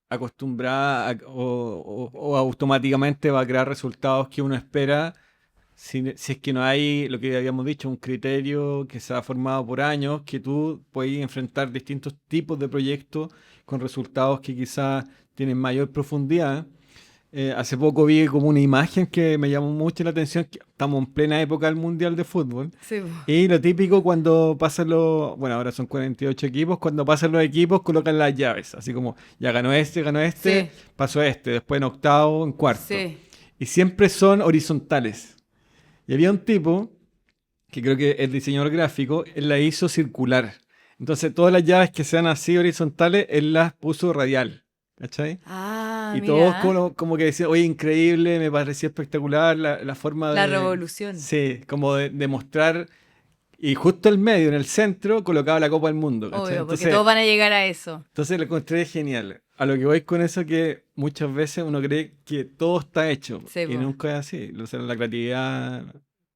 acostumbrada o automáticamente va a crear resultados que uno espera si es que no hay, lo que habíamos dicho, un criterio que se ha formado por años, que tú puedes enfrentar distintos tipos de proyectos con resultados que quizás tienen mayor profundidad. Hace poco vi como una imagen que me llamó mucho la atención, que estamos en plena época del Mundial de Fútbol. Sí, Y lo típico cuando pasan bueno, ahora son 48 equipos, cuando pasan los equipos colocan las llaves, así como ya ganó este, sí, pasó este, después en octavo, en cuarto. sí. Y siempre son horizontales. Y había un tipo, que creo que es diseñador gráfico, él la hizo circular. Entonces todas las llaves que sean así horizontales, él las puso radial. ¿Cachai? Ah, Y todos mira, como que decían, oye, increíble, me parecía espectacular la forma la de, revolución. sí, como de mostrar. Y justo al medio, en el centro, colocaba la Copa del Mundo, ¿cachai? Obvio, porque todos Entonces, van a llegar a eso. entonces lo encontré genial. A lo que voy con eso que muchas veces uno cree que todo está hecho Sí, y po. nunca es así. O sea, la creatividad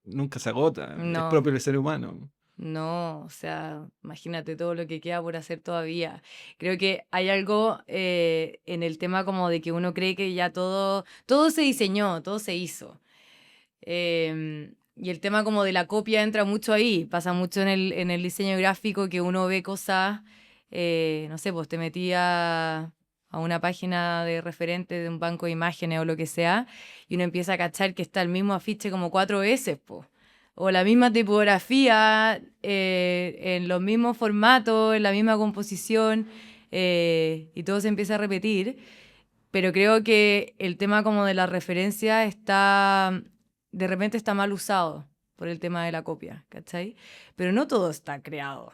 nunca se agota, es No. propio del ser humano. No, o sea, imagínate todo lo que queda por hacer todavía. Creo que hay algo en el tema como de que uno cree que ya todo se diseñó, todo se hizo. Y el tema como de la copia entra mucho ahí, pasa mucho en el diseño gráfico que uno ve cosas, no sé, pues te metía a una página de referente de un banco de imágenes o lo que sea, y uno empieza a cachar que está el mismo afiche como 4 veces, pues. O la misma tipografía, en los mismos formatos, en la misma composición. y todo se empieza a repetir. Pero creo que el tema como de la referencia de repente está mal usado por el tema de la copia, ¿cachai? Pero no todo está creado.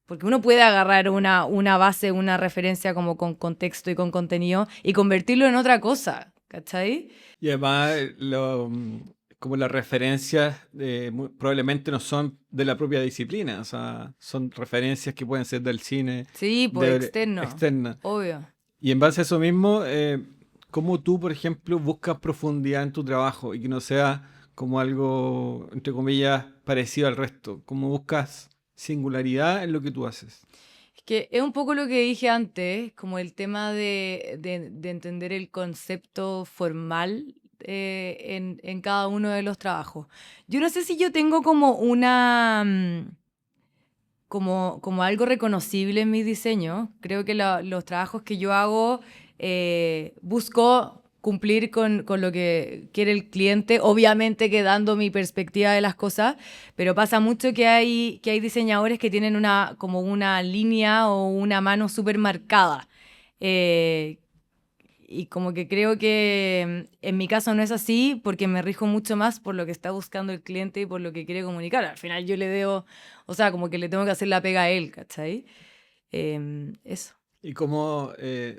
Porque uno puede agarrar una base, una referencia como con contexto y con contenido y convertirlo en otra cosa, ¿cachai? Y además, como las referencias probablemente no son de la propia disciplina, o sea, son referencias que pueden ser del cine, Sí, pues externo, externa. obvio. Y en base a eso mismo, ¿cómo tú, por ejemplo, buscas profundidad en tu trabajo y que no sea como algo, entre comillas, parecido al resto? ¿Cómo buscas singularidad en lo que tú haces? Es que es un poco lo que dije antes, como el tema de entender el concepto formal en cada uno de los trabajos. Yo no sé si yo tengo como como algo reconocible en mi diseño. Creo que los trabajos que yo hago busco cumplir con lo que quiere el cliente, obviamente que dando mi perspectiva de las cosas, pero pasa mucho que hay diseñadores que tienen como una línea o una mano súper marcada. Eh, y como que creo que en mi caso no es así porque me rijo mucho más por lo que está buscando el cliente y por lo que quiere comunicar. Al final yo le debo, o sea, como que le tengo que hacer la pega a él, ¿cachai? Eso. ¿Y cómo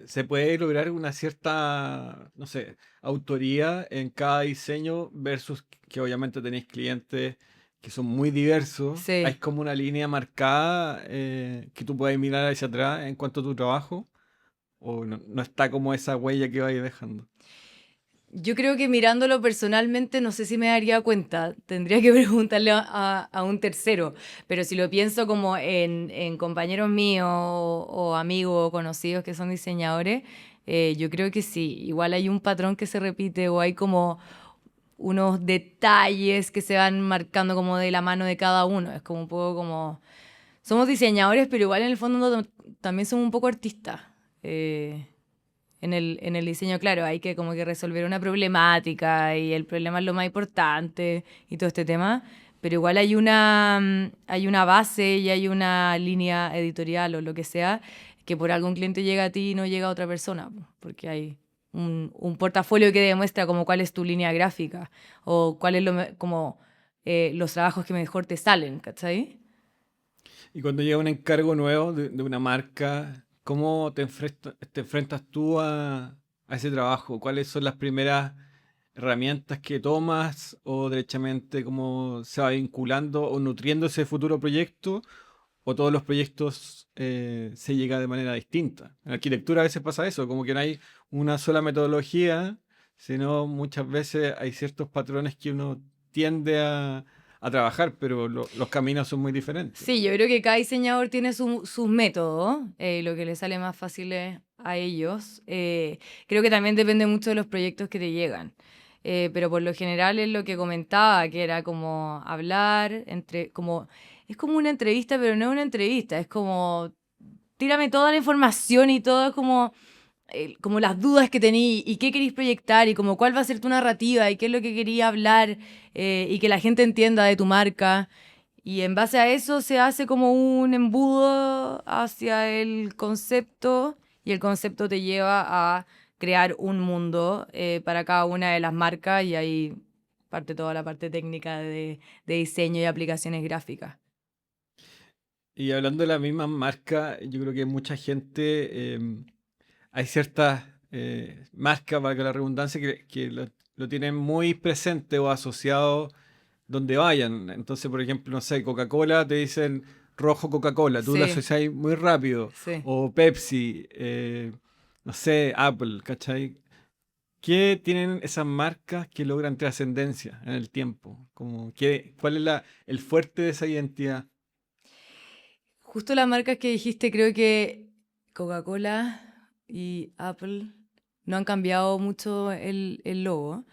se puede lograr una cierta, no sé, autoría en cada diseño versus que obviamente tenéis clientes que son muy diversos? ¿Hay Sí. como una línea marcada que tú puedes mirar hacia atrás en cuanto a tu trabajo? ¿O no está como esa huella que vais dejando? Yo creo que mirándolo personalmente no sé si me daría cuenta, tendría que preguntarle a un tercero, pero si lo pienso como en compañeros míos o amigos o conocidos que son diseñadores, yo creo que sí, igual hay un patrón que se repite o hay como unos detalles que se van marcando como de la mano de cada uno, es como un poco como, somos diseñadores, pero igual en el fondo también somos un poco artistas. Eh, en el diseño, claro, hay que como que resolver una problemática y el problema es lo más importante y todo este tema, pero igual hay una base y hay una línea editorial o lo que sea, que por algún cliente llega a ti y no llega a otra persona, porque hay un portafolio que demuestra como cuál es tu línea gráfica o cuál es como los trabajos que mejor te salen, ¿cachai? Y cuando llega un encargo nuevo de una marca, ¿cómo te enfrentas tú a ese trabajo? ¿Cuáles son las primeras herramientas que tomas o derechamente cómo se va vinculando o nutriendo ese futuro proyecto? ¿O todos los proyectos se llega de manera distinta? En arquitectura a veces pasa eso, como que no hay una sola metodología, sino muchas veces hay ciertos patrones que uno tiende a trabajar, pero los caminos son muy diferentes. Sí, yo creo que cada diseñador tiene sus métodos, lo que le sale más fácil es a ellos. Creo que también depende mucho de los proyectos que te llegan. Pero por lo general es lo que comentaba, que era como hablar es como una entrevista, pero no es una entrevista, es como tírame toda la información y todo, es como las dudas que tení y qué queréis proyectar y como cuál va a ser tu narrativa y qué es lo que quería hablar y que la gente entienda de tu marca. Y en base a eso se hace como un embudo hacia el concepto y el concepto te lleva a crear un mundo para cada una de las marcas y ahí parte toda la parte técnica de diseño y aplicaciones gráficas. Y hablando de la misma marca, yo creo que mucha gente, hay ciertas marcas, valga la redundancia, que lo tienen muy presente o asociado donde vayan. Entonces, por ejemplo, no sé, Coca-Cola, te dicen rojo Coca-Cola, tú lo Sí, asocias muy rápido. sí. O Pepsi, no sé, Apple, ¿cachai? ¿Qué tienen esas marcas que logran trascendencia en el tiempo? ¿Cuál es el fuerte de esa identidad? Justo las marcas que dijiste, creo que Coca-Cola y Apple no han cambiado mucho el logo.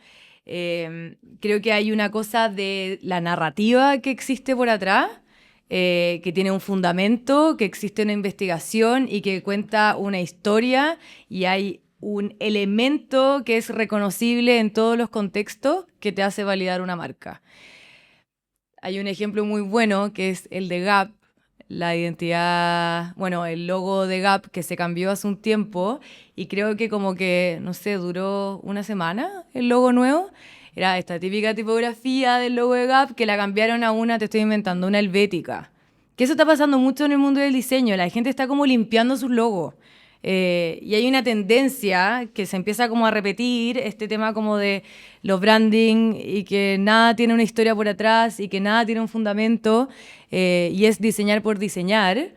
Creo que hay una cosa de la narrativa que existe por atrás, que tiene un fundamento, que existe una investigación y que cuenta una historia y hay un elemento que es reconocible en todos los contextos que te hace validar una marca. Hay un ejemplo muy bueno que es el de Gap, la identidad, bueno, el logo de Gap que se cambió hace un tiempo y creo que como que, no sé, duró una semana el logo nuevo. Era esta típica tipografía del logo de Gap que la cambiaron a una, te estoy inventando, una helvética. Que eso está pasando mucho en el mundo del diseño. La gente está como limpiando sus logos. Y hay una tendencia que se empieza como a repetir, este tema como de los branding y que nada tiene una historia por atrás y que nada tiene un fundamento y es diseñar por diseñar.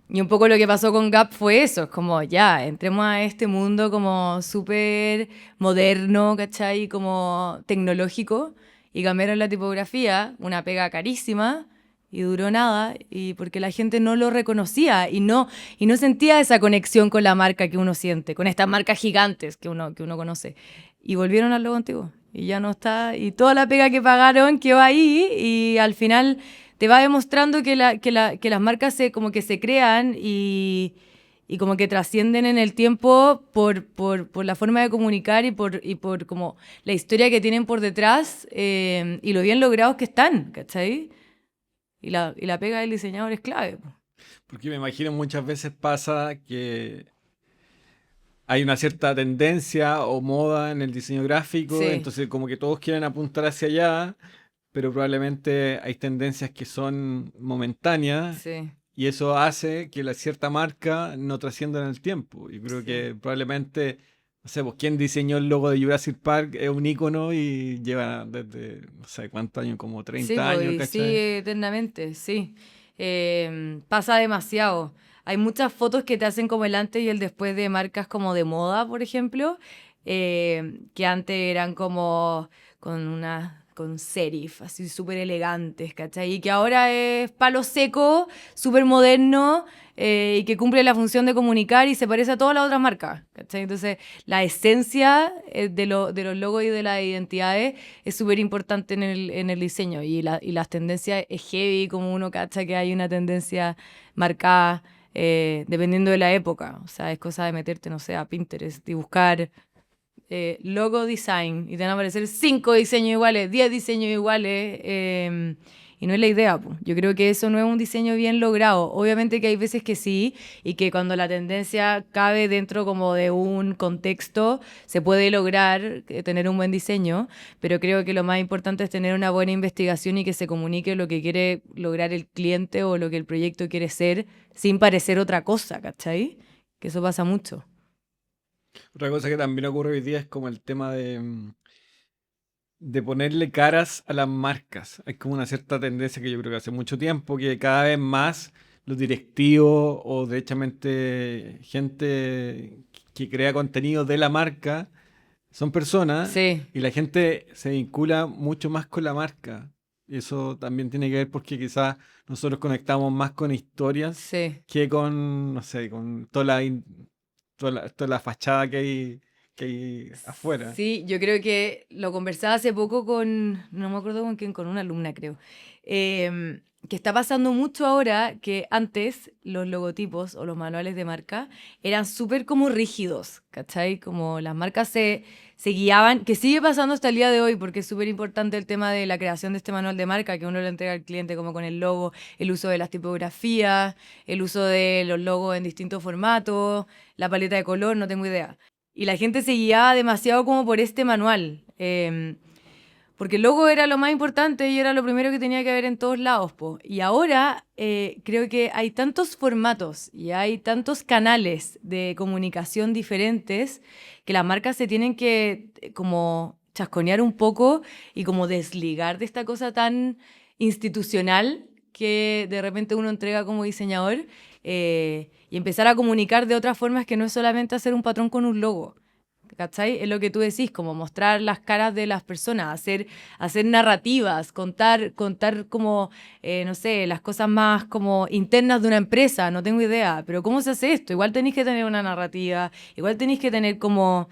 Y un poco lo que pasó con Gap fue eso, es como ya, entremos a este mundo como súper moderno, ¿cachai? Como tecnológico y cambiaron la tipografía, una pega carísima y duró nada y porque la gente no lo reconocía y no sentía esa conexión con la marca que uno siente, con estas marcas gigantes que uno conoce. Y volvieron al logo antiguo y ya no está, y toda la pega que pagaron quedó ahí y al final te va demostrando que las marcas como que se crean y como que trascienden en el tiempo por la forma de comunicar y por como la historia que tienen por detrás y lo bien logrados que están, ¿cachai? Y la pega del diseñador es clave. Porque me imagino muchas veces pasa que hay una cierta tendencia o moda en el diseño gráfico, Sí, entonces como que todos quieren apuntar hacia allá, pero probablemente hay tendencias que son momentáneas sí, y eso hace que la cierta marca no trascienda en el tiempo. Y creo sí. que probablemente, no sé, pues quién diseñó el logo de Jurassic Park es un ícono y lleva desde, no sé cuántos años, como Sí, 30 pues, años, y ¿cachai? sigue eternamente, sí. Pasa demasiado. Hay muchas fotos que te hacen como el antes y el después de marcas como de moda, por ejemplo, que antes eran como con serif, así súper elegantes, ¿cachai? Y que ahora es palo seco, súper moderno, y que cumple la función de comunicar y se parece a todas las otras marcas, ¿cachai? Entonces, la esencia de los logos y de las identidades es súper importante en el diseño y las tendencias es heavy, como uno cacha que hay una tendencia marcada dependiendo de la época. O sea, es cosa de meterte, no sé, a Pinterest y buscar logo design y te van a aparecer 5 diseños iguales, 10 diseños iguales. Y no es la idea, po. Yo creo que eso no es un diseño bien logrado. Obviamente que hay veces que sí, y que cuando la tendencia cabe dentro como de un contexto, se puede lograr tener un buen diseño, pero creo que lo más importante es tener una buena investigación y que se comunique lo que quiere lograr el cliente o lo que el proyecto quiere ser, sin parecer otra cosa, ¿cachai? Que eso pasa mucho. Otra cosa que también ocurre hoy día es como el tema de ponerle caras a las marcas. Hay como una cierta tendencia que yo creo que hace mucho tiempo, que cada vez más los directivos o derechamente gente que crea contenido de la marca son personas Sí, y la gente se vincula mucho más con la marca. Y eso también tiene que ver porque quizás nosotros conectamos más con historias sí. que con, no sé, con toda la fachada que hay afuera. Sí, yo creo que lo conversaba hace poco con, no me acuerdo con quién, con una alumna creo, que está pasando mucho ahora que antes los logotipos o los manuales de marca eran súper como rígidos, ¿cachai? Como las marcas se guiaban, que sigue pasando hasta el día de hoy porque es súper importante el tema de la creación de este manual de marca que uno le entrega al cliente como con el logo, el uso de las tipografías, el uso de los logos en distintos formatos, la paleta de color, no tengo idea. Y la gente se guiaba demasiado como por este manual. Porque el logo era lo más importante y era lo primero que tenía que haber en todos lados, po. Y ahora creo que hay tantos formatos y hay tantos canales de comunicación diferentes que las marcas se tienen que como chasconear un poco y como desligar de esta cosa tan institucional que de repente uno entrega como diseñador y empezar a comunicar de otras formas que no es solamente hacer un patrón con un logo. ¿Cachai? Es lo que tú decís, como mostrar las caras de las personas, hacer narrativas, contar como, no sé, las cosas más como internas de una empresa, no tengo idea, pero ¿cómo se hace esto? Igual tenéis que tener una narrativa, igual tenéis que tener como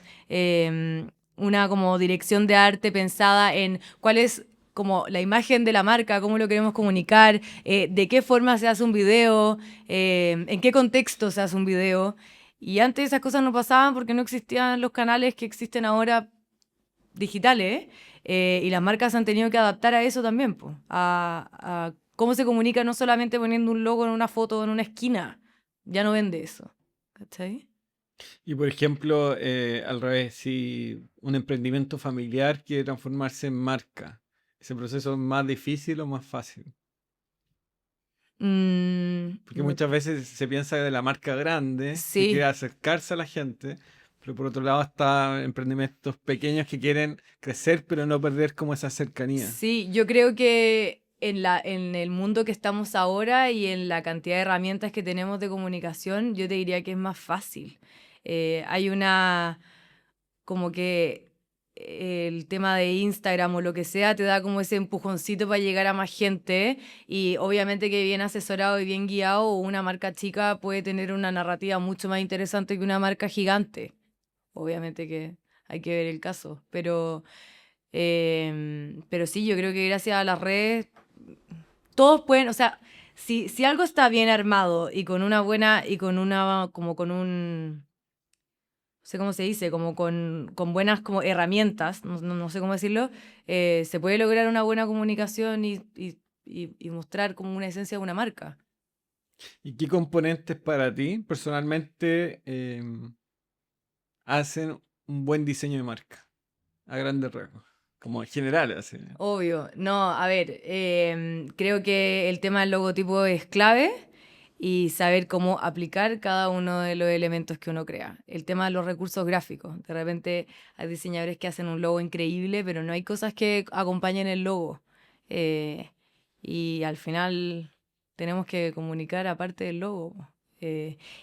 una como dirección de arte pensada en cuál es como la imagen de la marca, cómo lo queremos comunicar, de qué forma se hace un video, en qué contexto se hace un video. Y antes esas cosas no pasaban porque no existían los canales que existen ahora digitales, y las marcas han tenido que adaptar a eso también, po, a cómo se comunica no solamente poniendo un logo en una foto en una esquina. Ya no vende eso. ¿Cachai? Y por ejemplo, al revés, si un emprendimiento familiar quiere transformarse en marca, ¿ese proceso es más difícil o más fácil? Porque No- muchas veces se piensa de la marca grande que quiere sí, acercarse a la gente, pero por otro lado están emprendimientos pequeños que quieren crecer pero no perder como esa cercanía. sí, yo creo que en el mundo que estamos ahora y en la cantidad de herramientas que tenemos de comunicación, yo te diría que es más fácil. Hay una, como que el tema de Instagram o lo que sea te da como ese empujoncito para llegar a más gente y obviamente que bien asesorado y bien guiado, una marca chica puede tener una narrativa mucho más interesante que una marca gigante. Obviamente que hay que ver el caso, pero sí, yo creo que gracias a las redes todos pueden, o sea, si algo está bien armado y con una buena, y con una, como con un, no sé cómo se dice, como con buenas como herramientas, no sé cómo decirlo, se puede lograr una buena comunicación y mostrar como una esencia de una marca. ¿Y qué componentes para ti personalmente hacen un buen diseño de marca? A grandes rasgos, como en general, así. Obvio, no, a ver, creo que el tema del logotipo es clave y saber cómo aplicar cada uno de los elementos que uno crea. El tema de los recursos gráficos, de repente hay diseñadores que hacen un logo increíble, pero no hay cosas que acompañen el logo. Eh, y al final tenemos que comunicar aparte del logo.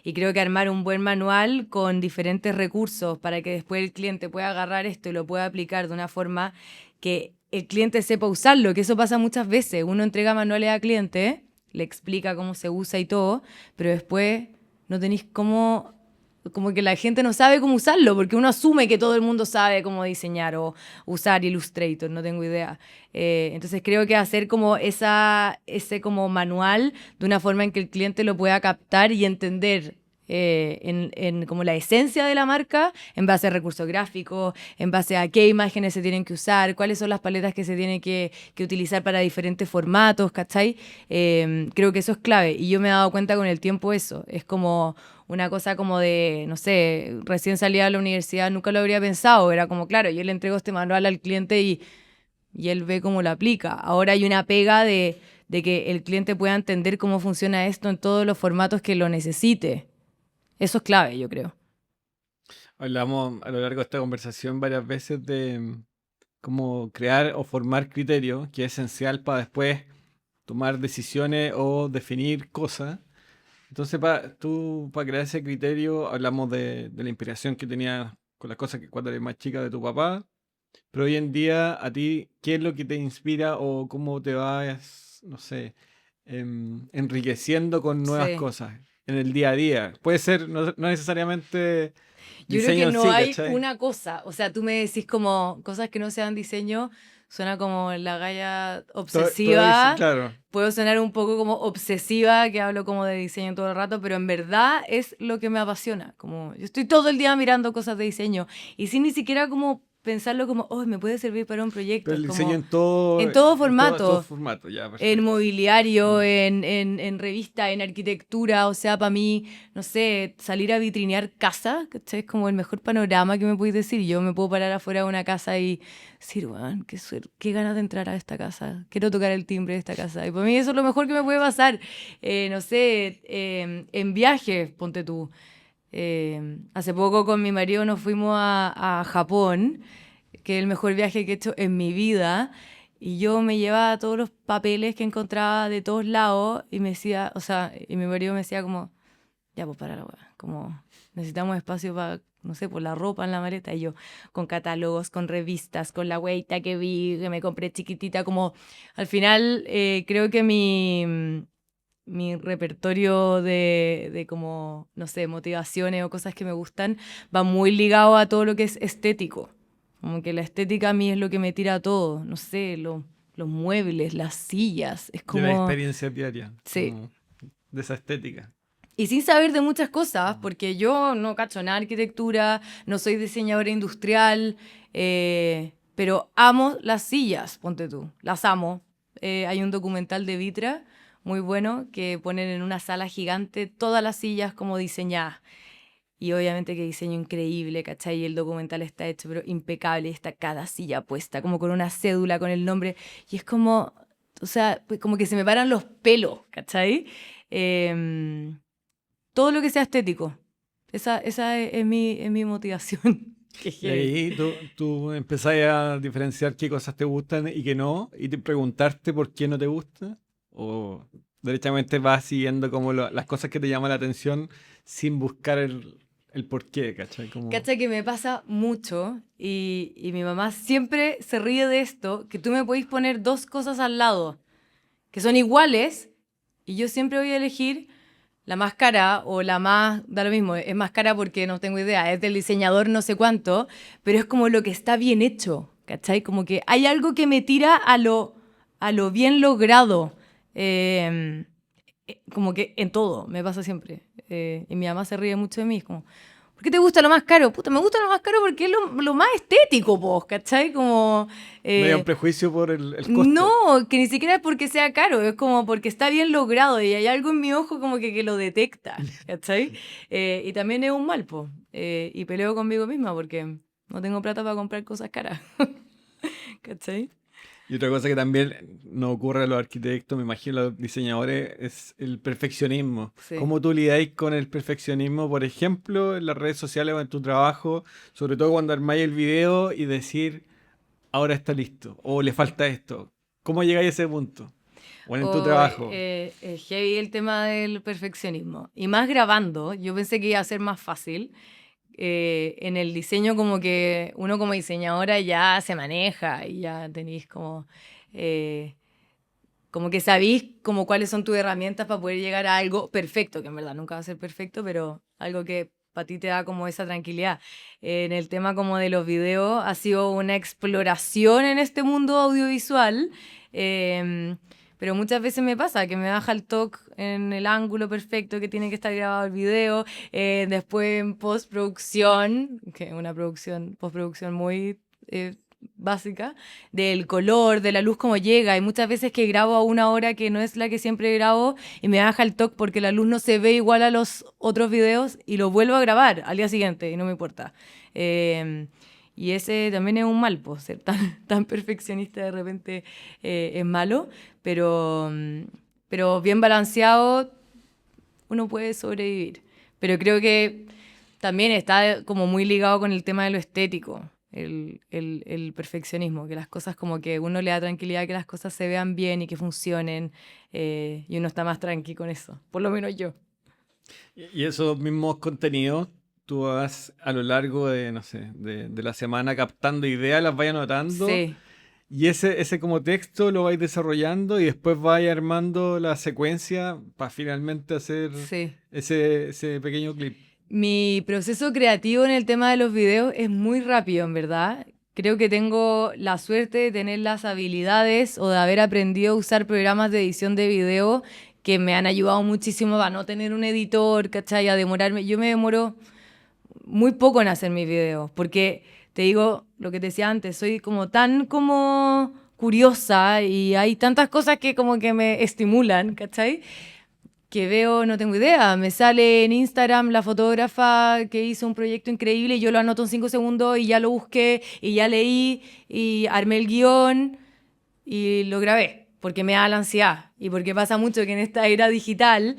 Y creo que armar un buen manual con diferentes recursos para que después el cliente pueda agarrar esto y lo pueda aplicar de una forma que el cliente sepa usarlo, que eso pasa muchas veces. Uno entrega manuales al cliente, le explica cómo se usa y todo, pero después no tenéis cómo, como que la gente no sabe cómo usarlo, porque uno asume que todo el mundo sabe cómo diseñar o usar Illustrator, no tengo idea. Entonces creo que hacer como ese como manual de una forma en que el cliente lo pueda captar y entender en como la esencia de la marca, en base a recursos gráficos, en base a qué imágenes se tienen que usar, cuáles son las paletas que se tienen que utilizar para diferentes formatos, ¿cachai? Creo que eso es clave y yo me he dado cuenta con el tiempo eso. Es como una cosa como de, no sé, recién salida de la universidad, nunca lo habría pensado. Era como, claro, yo le entrego este manual al cliente y él ve cómo lo aplica. Ahora hay una pega de que el cliente pueda entender cómo funciona esto en todos los formatos que lo necesite. Eso es clave, yo creo. Hablamos a lo largo de esta conversación varias veces de cómo crear o formar criterios, que es esencial para después tomar decisiones o definir cosas. Entonces, tú, para crear ese criterio, hablamos de la inspiración que tenías con las cosas que cuando eres más chica de tu papá, pero hoy en día, a ti, ¿qué es lo que te inspira o cómo te vas, no sé, enriqueciendo con nuevas Sí. cosas en el día a día? Puede ser, no necesariamente Yo creo que diseño en no sí, hay ¿cachai? una cosa. O sea, tú me decís como cosas que no sean diseño, suena como la galla obsesiva. Claro. Puedo sonar un poco como obsesiva, que hablo como de diseño todo el rato, pero en verdad es lo que me apasiona. Como yo estoy todo el día mirando cosas de diseño y sin ni siquiera como pensarlo como, oh, me puede servir para un proyecto. Pero Es el diseño como en todo todo formato. formato, ya, En perfecto. mobiliario, Mm. en revista, en arquitectura, o sea, para mí, no sé, salir a vitrinear casa, ¿cachai? Es como el mejor panorama que me podéis decir. Yo me puedo parar afuera de una casa y decir, weón, qué ganas de entrar a esta casa, quiero tocar el timbre de esta casa. Y para mí eso es lo mejor que me puede pasar. No sé, en viajes, ponte tú. Hace poco con mi marido nos fuimos a Japón, que es el mejor viaje que he hecho en mi vida. Y yo me llevaba todos los papeles que encontraba de todos lados y me decía, o sea, y mi marido me decía como, ya pues para la weá, como necesitamos espacio para, no sé, por la ropa en la maleta. Y yo con catálogos, con revistas, con la hueita que vi, que me compré chiquitita, como al final creo que mi repertorio de como, no sé, motivaciones o cosas que me gustan va muy ligado a todo lo que es estético. Como que la estética a mí es lo que me tira a todo. No sé, los muebles, las sillas. Es De la como, experiencia diaria, sí. como de esa estética. Y sin saber de muchas cosas, porque yo no cacho nada de arquitectura, no soy diseñadora industrial, pero amo las sillas, ponte tú, las amo. hay un documental de Vitra muy bueno que ponen en una sala gigante todas las sillas como diseñadas. Y obviamente que diseño increíble, ¿cachai? Y el documental está hecho, pero impecable. Está cada silla puesta, como con una cédula, con el nombre. Y es como, o sea, pues como que se me paran los pelos, ¿cachai? Todo lo que sea estético. Esa es mi motivación. Qué Y ahí tú empezás a diferenciar qué cosas te gustan y qué no, y preguntarte por qué no te gusta, o derechamente vas siguiendo como las cosas que te llaman la atención sin buscar el por qué, ¿cachai? Como... ¿Cachai? Que me pasa mucho y mi mamá siempre se ríe de esto, que tú me podéis poner dos cosas al lado que son iguales y yo siempre voy a elegir la más cara o la más, da lo mismo, es más cara porque no tengo idea, es del diseñador no sé cuánto, pero es como lo que está bien hecho, ¿cachai? Como que hay algo que me tira a lo bien logrado, como que en todo, me pasa siempre. Y mi mamá se ríe mucho de mí, es como, ¿por qué te gusta lo más caro? Puta, me gusta lo más caro porque es lo más estético, vos, ¿cachai? Como... No hay un prejuicio por el costo. No, que ni siquiera es porque sea caro, es como porque está bien logrado y hay algo en mi ojo como que lo detecta, ¿cachai? Y también es un mal, po. Y peleo conmigo misma porque no tengo plata para comprar cosas caras, ¿cachai? Y otra cosa que también nos ocurre a los arquitectos, me imagino a los diseñadores, es el perfeccionismo. Sí. ¿Cómo tú lidáis con el perfeccionismo, por ejemplo, en las redes sociales o en tu trabajo? Sobre todo cuando armáis el video y decir, ahora está listo, o le falta esto. ¿Cómo llegáis a ese punto? O en tu trabajo. Es heavy el tema del perfeccionismo. Y más grabando, yo pensé que iba a ser más fácil. En el diseño como que uno como diseñadora ya se maneja y ya tenéis como que sabéis como cuáles son tus herramientas para poder llegar a algo perfecto, que en verdad nunca va a ser perfecto, pero algo que para ti te da como esa tranquilidad. En el tema como de los videos ha sido una exploración en este mundo audiovisual, pero muchas veces me pasa que me baja el toque en el ángulo perfecto que tiene que estar grabado el video, después en postproducción, que es una postproducción muy básica, del color, de la luz como llega. Hay muchas veces que grabo a una hora que no es la que siempre grabo y me baja el toque porque la luz no se ve igual a los otros videos y lo vuelvo a grabar al día siguiente y no me importa. Y ese también es un mal, pues, ser tan perfeccionista de repente es malo, pero bien balanceado uno puede sobrevivir. Pero creo que también está como muy ligado con el tema de lo estético, el perfeccionismo, que las cosas como que uno le da tranquilidad que las cosas se vean bien y que funcionen, y uno está más tranqui con eso, por lo menos yo. Y esos mismos contenidos, tú vas a lo largo de, no sé, de la semana captando ideas, las vas anotando. Sí. Y ese como texto lo vais desarrollando y después vais armando la secuencia para finalmente hacer Sí. ese pequeño clip. Mi proceso creativo en el tema de los videos es muy rápido, en verdad. Creo que tengo la suerte de tener las habilidades o de haber aprendido a usar programas de edición de video que me han ayudado muchísimo a no tener un editor, ¿cachai? A demorarme. Yo me demoro muy poco en hacer mis videos, porque te digo lo que te decía antes, soy como tan como curiosa y hay tantas cosas que como que me estimulan, ¿cachai? Que veo, no tengo idea, me sale en Instagram la fotógrafa que hizo un proyecto increíble y yo lo anoto en 5 segundos y ya lo busqué y ya leí y armé el guión y lo grabé, porque me da la ansiedad y porque pasa mucho que en esta era digital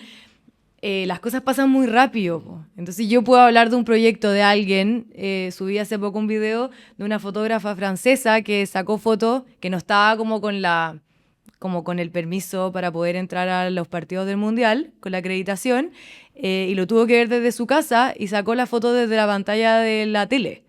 las cosas pasan muy rápido, po. Entonces yo puedo hablar de un proyecto de alguien, subí hace poco un video de una fotógrafa francesa que sacó fotos que no estaba como con el permiso para poder entrar a los partidos del Mundial, con la acreditación, y lo tuvo que ver desde su casa y sacó la foto desde la pantalla de la tele,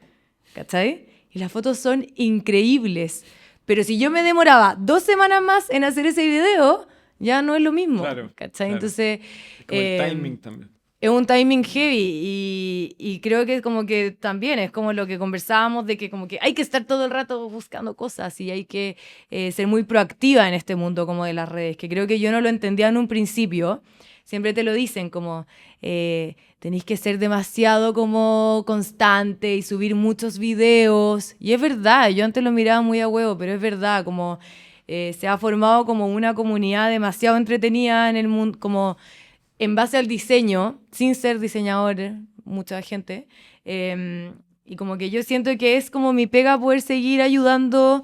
¿cachai? Y las fotos son increíbles, pero si yo me demoraba 2 semanas más en hacer ese video, ya no es lo mismo, Claro, ¿cachai? claro. Entonces... Es como el timing también. Es un timing heavy y creo que como que también es como lo que conversábamos de que como que hay que estar todo el rato buscando cosas y hay que ser muy proactiva en este mundo como de las redes, que creo que yo no lo entendía en un principio. Siempre te lo dicen como tenéis que ser demasiado como constante y subir muchos videos. Y es verdad, yo antes lo miraba muy a huevo, pero es verdad, como se ha formado como una comunidad demasiado entretenida en el mundo, como en base al diseño, sin ser diseñador, mucha gente. Y como que yo siento que es como mi pega poder seguir ayudando,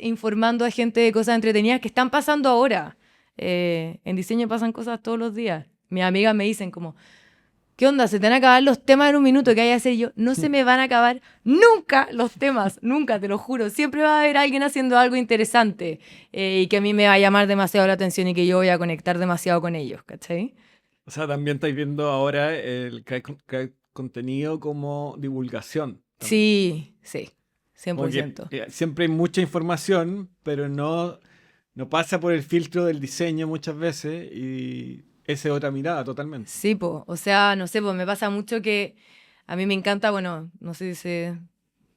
informando a gente de cosas entretenidas que están pasando ahora. En diseño pasan cosas todos los días. Mis amigas me dicen como, ¿qué onda? ¿Se te van a acabar los temas en un minuto? ¿Qué hay que hacer? Yo, no se me van a acabar nunca los temas, nunca, te lo juro. Siempre va a haber alguien haciendo algo interesante y que a mí me va a llamar demasiado la atención y que yo voy a conectar demasiado con ellos, ¿cachai? O sea, también estáis viendo ahora el crear contenido como divulgación también. Sí, sí, Como que 100%. siempre hay mucha información, pero no pasa por el filtro del diseño muchas veces y esa es otra mirada totalmente. Sí, po. O sea, no sé, pues me pasa mucho que a mí me encanta, bueno, no sé si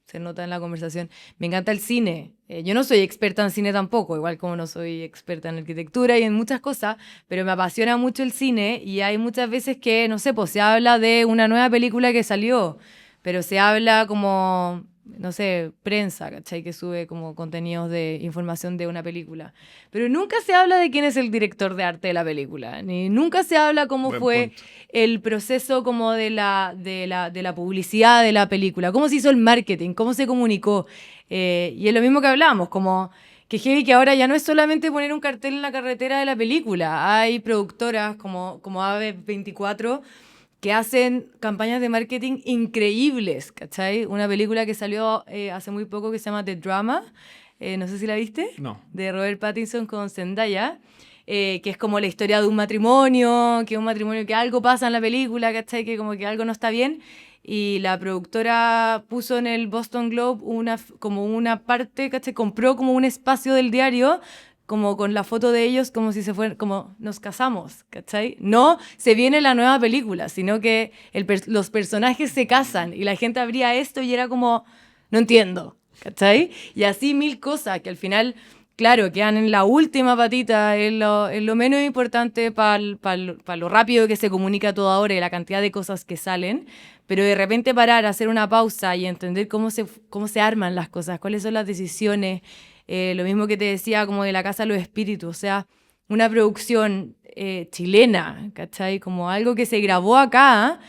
se nota en la conversación, me encanta el cine. Yo no soy experta en cine tampoco, igual como no soy experta en arquitectura y en muchas cosas, pero me apasiona mucho el cine y hay muchas veces que, no sé, pues se habla de una nueva película que salió, pero se habla como, no sé, prensa, ¿cachai? Que sube como contenidos de información de una película. Pero nunca se habla de quién es el director de arte de la película, ni nunca se habla cómo Buen fue punto. el proceso como de la publicidad de la película, cómo se hizo el marketing, cómo se comunicó. Y es lo mismo que hablábamos, como que heavy que ahora ya no es solamente poner un cartel en la carretera de la película, hay productoras como AVE24 que hacen campañas de marketing increíbles, ¿cachai? Una película que salió hace muy poco que se llama The Drama, no sé si la viste, No. de Robert Pattinson con Zendaya, que es como la historia de un matrimonio, que es un matrimonio que algo pasa en la película, ¿cachai? Que como que algo no está bien. Y la productora puso en el Boston Globe como una parte, ¿cachai? Compró como un espacio del diario como con la foto de ellos como si se fueran, como nos casamos, ¿cachai? No se viene la nueva película, sino que los personajes se casan y la gente abría esto y era como, no entiendo, ¿cachai? Y así mil cosas que al final, claro, quedan en la última patita, es lo menos importante para lo rápido que se comunica todo ahora y la cantidad de cosas que salen, pero de repente parar, hacer una pausa y entender cómo se arman las cosas, cuáles son las decisiones, lo mismo que te decía como de La Casa de los Espíritus, o sea, una producción chilena, ¿cachai? Como algo que se grabó acá,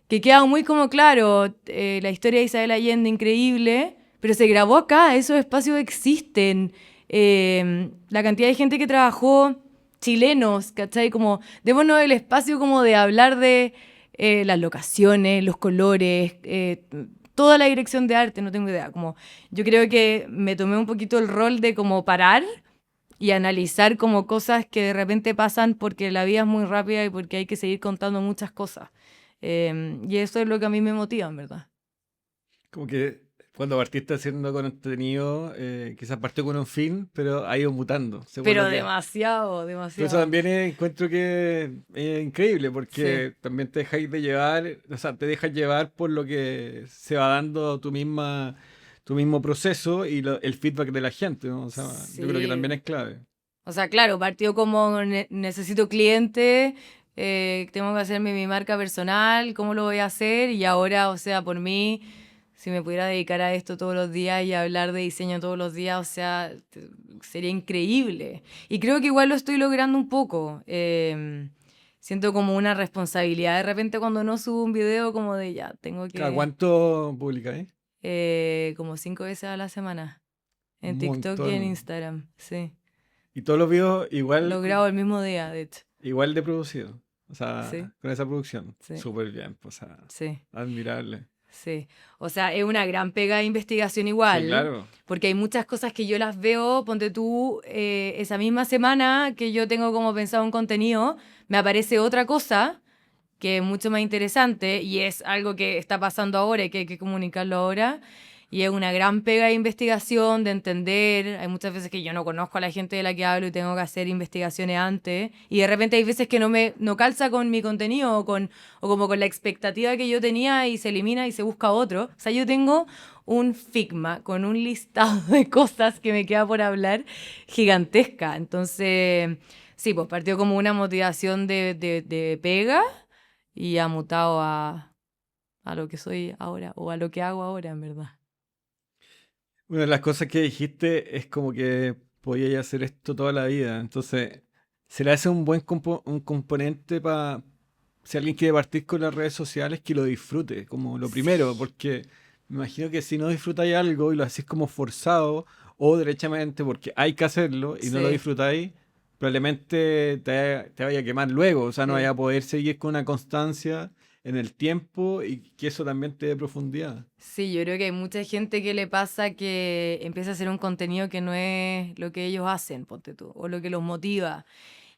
que queda muy como claro, la historia de Isabel Allende increíble, pero se grabó acá, esos espacios existen, la cantidad de gente que trabajó, chilenos, ¿cachai? Como, démonos el espacio como de hablar de las locaciones, los colores, toda la dirección de arte, no tengo idea. Como, yo creo que me tomé un poquito el rol de como parar y analizar como cosas que de repente pasan porque la vida es muy rápida y porque hay que seguir contando muchas cosas. Y eso es lo que a mí me motiva, en verdad. Como que cuando partiste haciendo contenido, quizás partió con un fin, pero ha ido mutando, según Pero lo que... demasiado, Pero eso demasiado. también encuentro que es increíble, Sí, porque también te dejáis de llevar, o sea, te dejas llevar por lo que se va dando tu mismo proceso y el feedback de la gente, ¿no? O sea, yo creo que sí. también es clave. O sea, claro, partió como necesito cliente, tengo que hacerme mi marca personal, ¿cómo lo voy a hacer? Y ahora, o sea, por mí, si me pudiera dedicar a esto todos los días y hablar de diseño todos los días, o sea, sería increíble. Y creo que igual lo estoy logrando un poco. Siento como una responsabilidad de repente cuando no subo un video como de ya, tengo ¿Cada que, cuánto publicáis? como 5 veces a la semana, en Un TikTok y en montón. Instagram, sí. Y todos los videos igual, Lo grabo el mismo día, de hecho. igual de producido. O Sí, sea, con esa producción. sí, Súper bien, pues, o sea, sí, admirable. sí. O sea, es una gran pega de investigación Sí, igual, claro. porque hay muchas cosas que yo las veo, ponte tú, esa misma semana que yo tengo como pensado un contenido, me aparece otra cosa que es mucho más interesante y es algo que está pasando ahora y que hay que comunicarlo ahora. Y es una gran pega de investigación, de entender. Hay muchas veces que yo no conozco a la gente de la que hablo y tengo que hacer investigaciones antes. Y de repente hay veces que no calza con mi contenido o como con la expectativa que yo tenía y se elimina y se busca otro. O sea, yo tengo un Figma con un listado de cosas que me queda por hablar gigantesca. Entonces, sí, pues partió como una motivación de pega y ha mutado a lo que soy ahora o a lo que hago ahora, en verdad. Una de las cosas que dijiste es como que podías hacer esto toda la vida. Entonces, ¿será ese un buen un componente para si alguien quiere partir con las redes sociales, que lo disfrute como lo primero? Sí. Porque me imagino que si no disfrutáis algo y lo hacéis como forzado o derechamente porque hay que hacerlo y no lo Sí, disfrutáis, probablemente te vaya a quemar luego. O sea, no vaya sí. a poder seguir con una constancia en el tiempo y que eso también te dé profundidad. Sí, yo creo que hay mucha gente que le pasa que empieza a hacer un contenido que no es lo que ellos hacen, ponte tú, o lo que los motiva.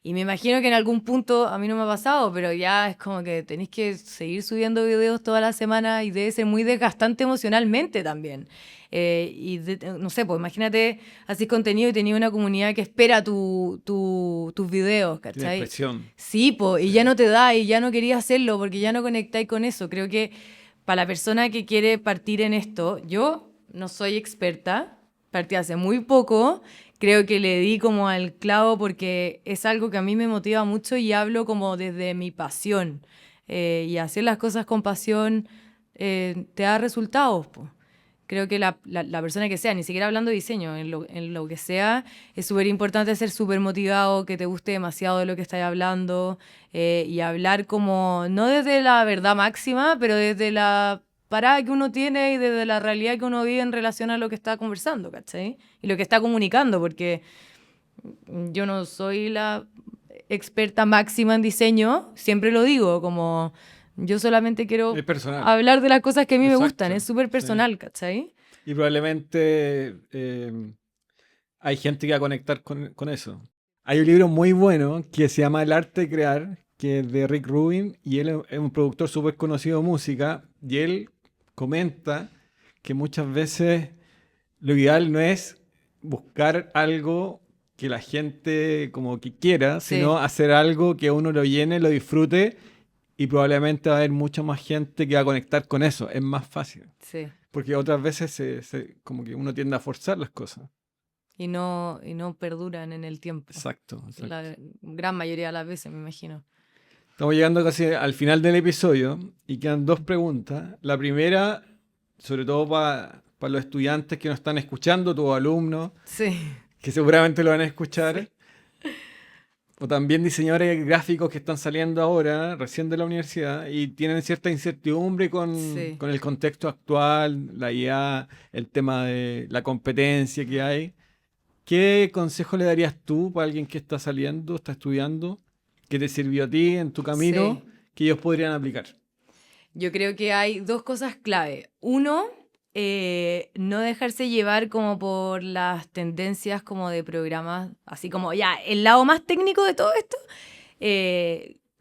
Y me imagino que en algún punto, a mí no me ha pasado, pero ya es como que tenéis que seguir subiendo videos toda la semana y debe ser muy desgastante emocionalmente también. No sé, pues imagínate, haces contenido y tenías una comunidad que espera tus videos, Tienes ¿cachai? presión. Sí, pues, y Sí. ya no te da y ya no querías hacerlo porque ya no conectáis con eso. Creo que para la persona que quiere partir en esto, yo no soy experta, partí hace muy poco, creo que le di como al clavo porque es algo que a mí me motiva mucho y hablo como desde mi pasión. Y hacer las cosas con pasión te da resultados, po. Creo que la persona que sea, ni siquiera hablando de diseño, en lo que sea, es súper importante ser súper motivado, que te guste demasiado de lo que estás hablando y hablar como, no desde la verdad máxima, pero desde la parada que uno tiene y desde la realidad que uno vive en relación a lo que está conversando, ¿cachai? Y lo que está comunicando, porque yo no soy la experta máxima en diseño, siempre lo digo, como yo solamente Es quiero personal. hablar de las cosas que a mí me gustan, es Exacto. súper Sí. personal, ¿cachai? Y probablemente hay gente que va a conectar con eso. Hay un libro muy bueno que se llama El arte de crear, que es de Rick Rubin, y él es un productor súper conocido de música, y él comenta que muchas veces lo ideal no es buscar algo que la gente como que quiera, sino Sí, hacer algo que uno lo llene, lo disfrute, y probablemente va a haber mucha más gente que va a conectar con eso. Es más fácil. sí. Porque otras veces como que uno tiende a forzar las cosas. Y no perduran en el tiempo. Exacto, exacto. La gran mayoría de las veces, me imagino. Estamos llegando casi al final del episodio y quedan dos preguntas. La primera, sobre todo para los estudiantes que nos están escuchando, tus alumnos, Sí, que seguramente lo van a sí, escuchar, o también diseñadores gráficos que están saliendo ahora, recién de la universidad, y tienen cierta incertidumbre sí. con el contexto actual, la IA, el tema de la competencia que hay. ¿Qué consejo le darías tú para alguien que está saliendo, está estudiando, que te sirvió a ti en tu camino, Sí. que ellos podrían aplicar? Yo creo que hay dos cosas clave. Uno, no dejarse llevar como por las tendencias como de programas, así como ya, el lado más técnico de todo esto,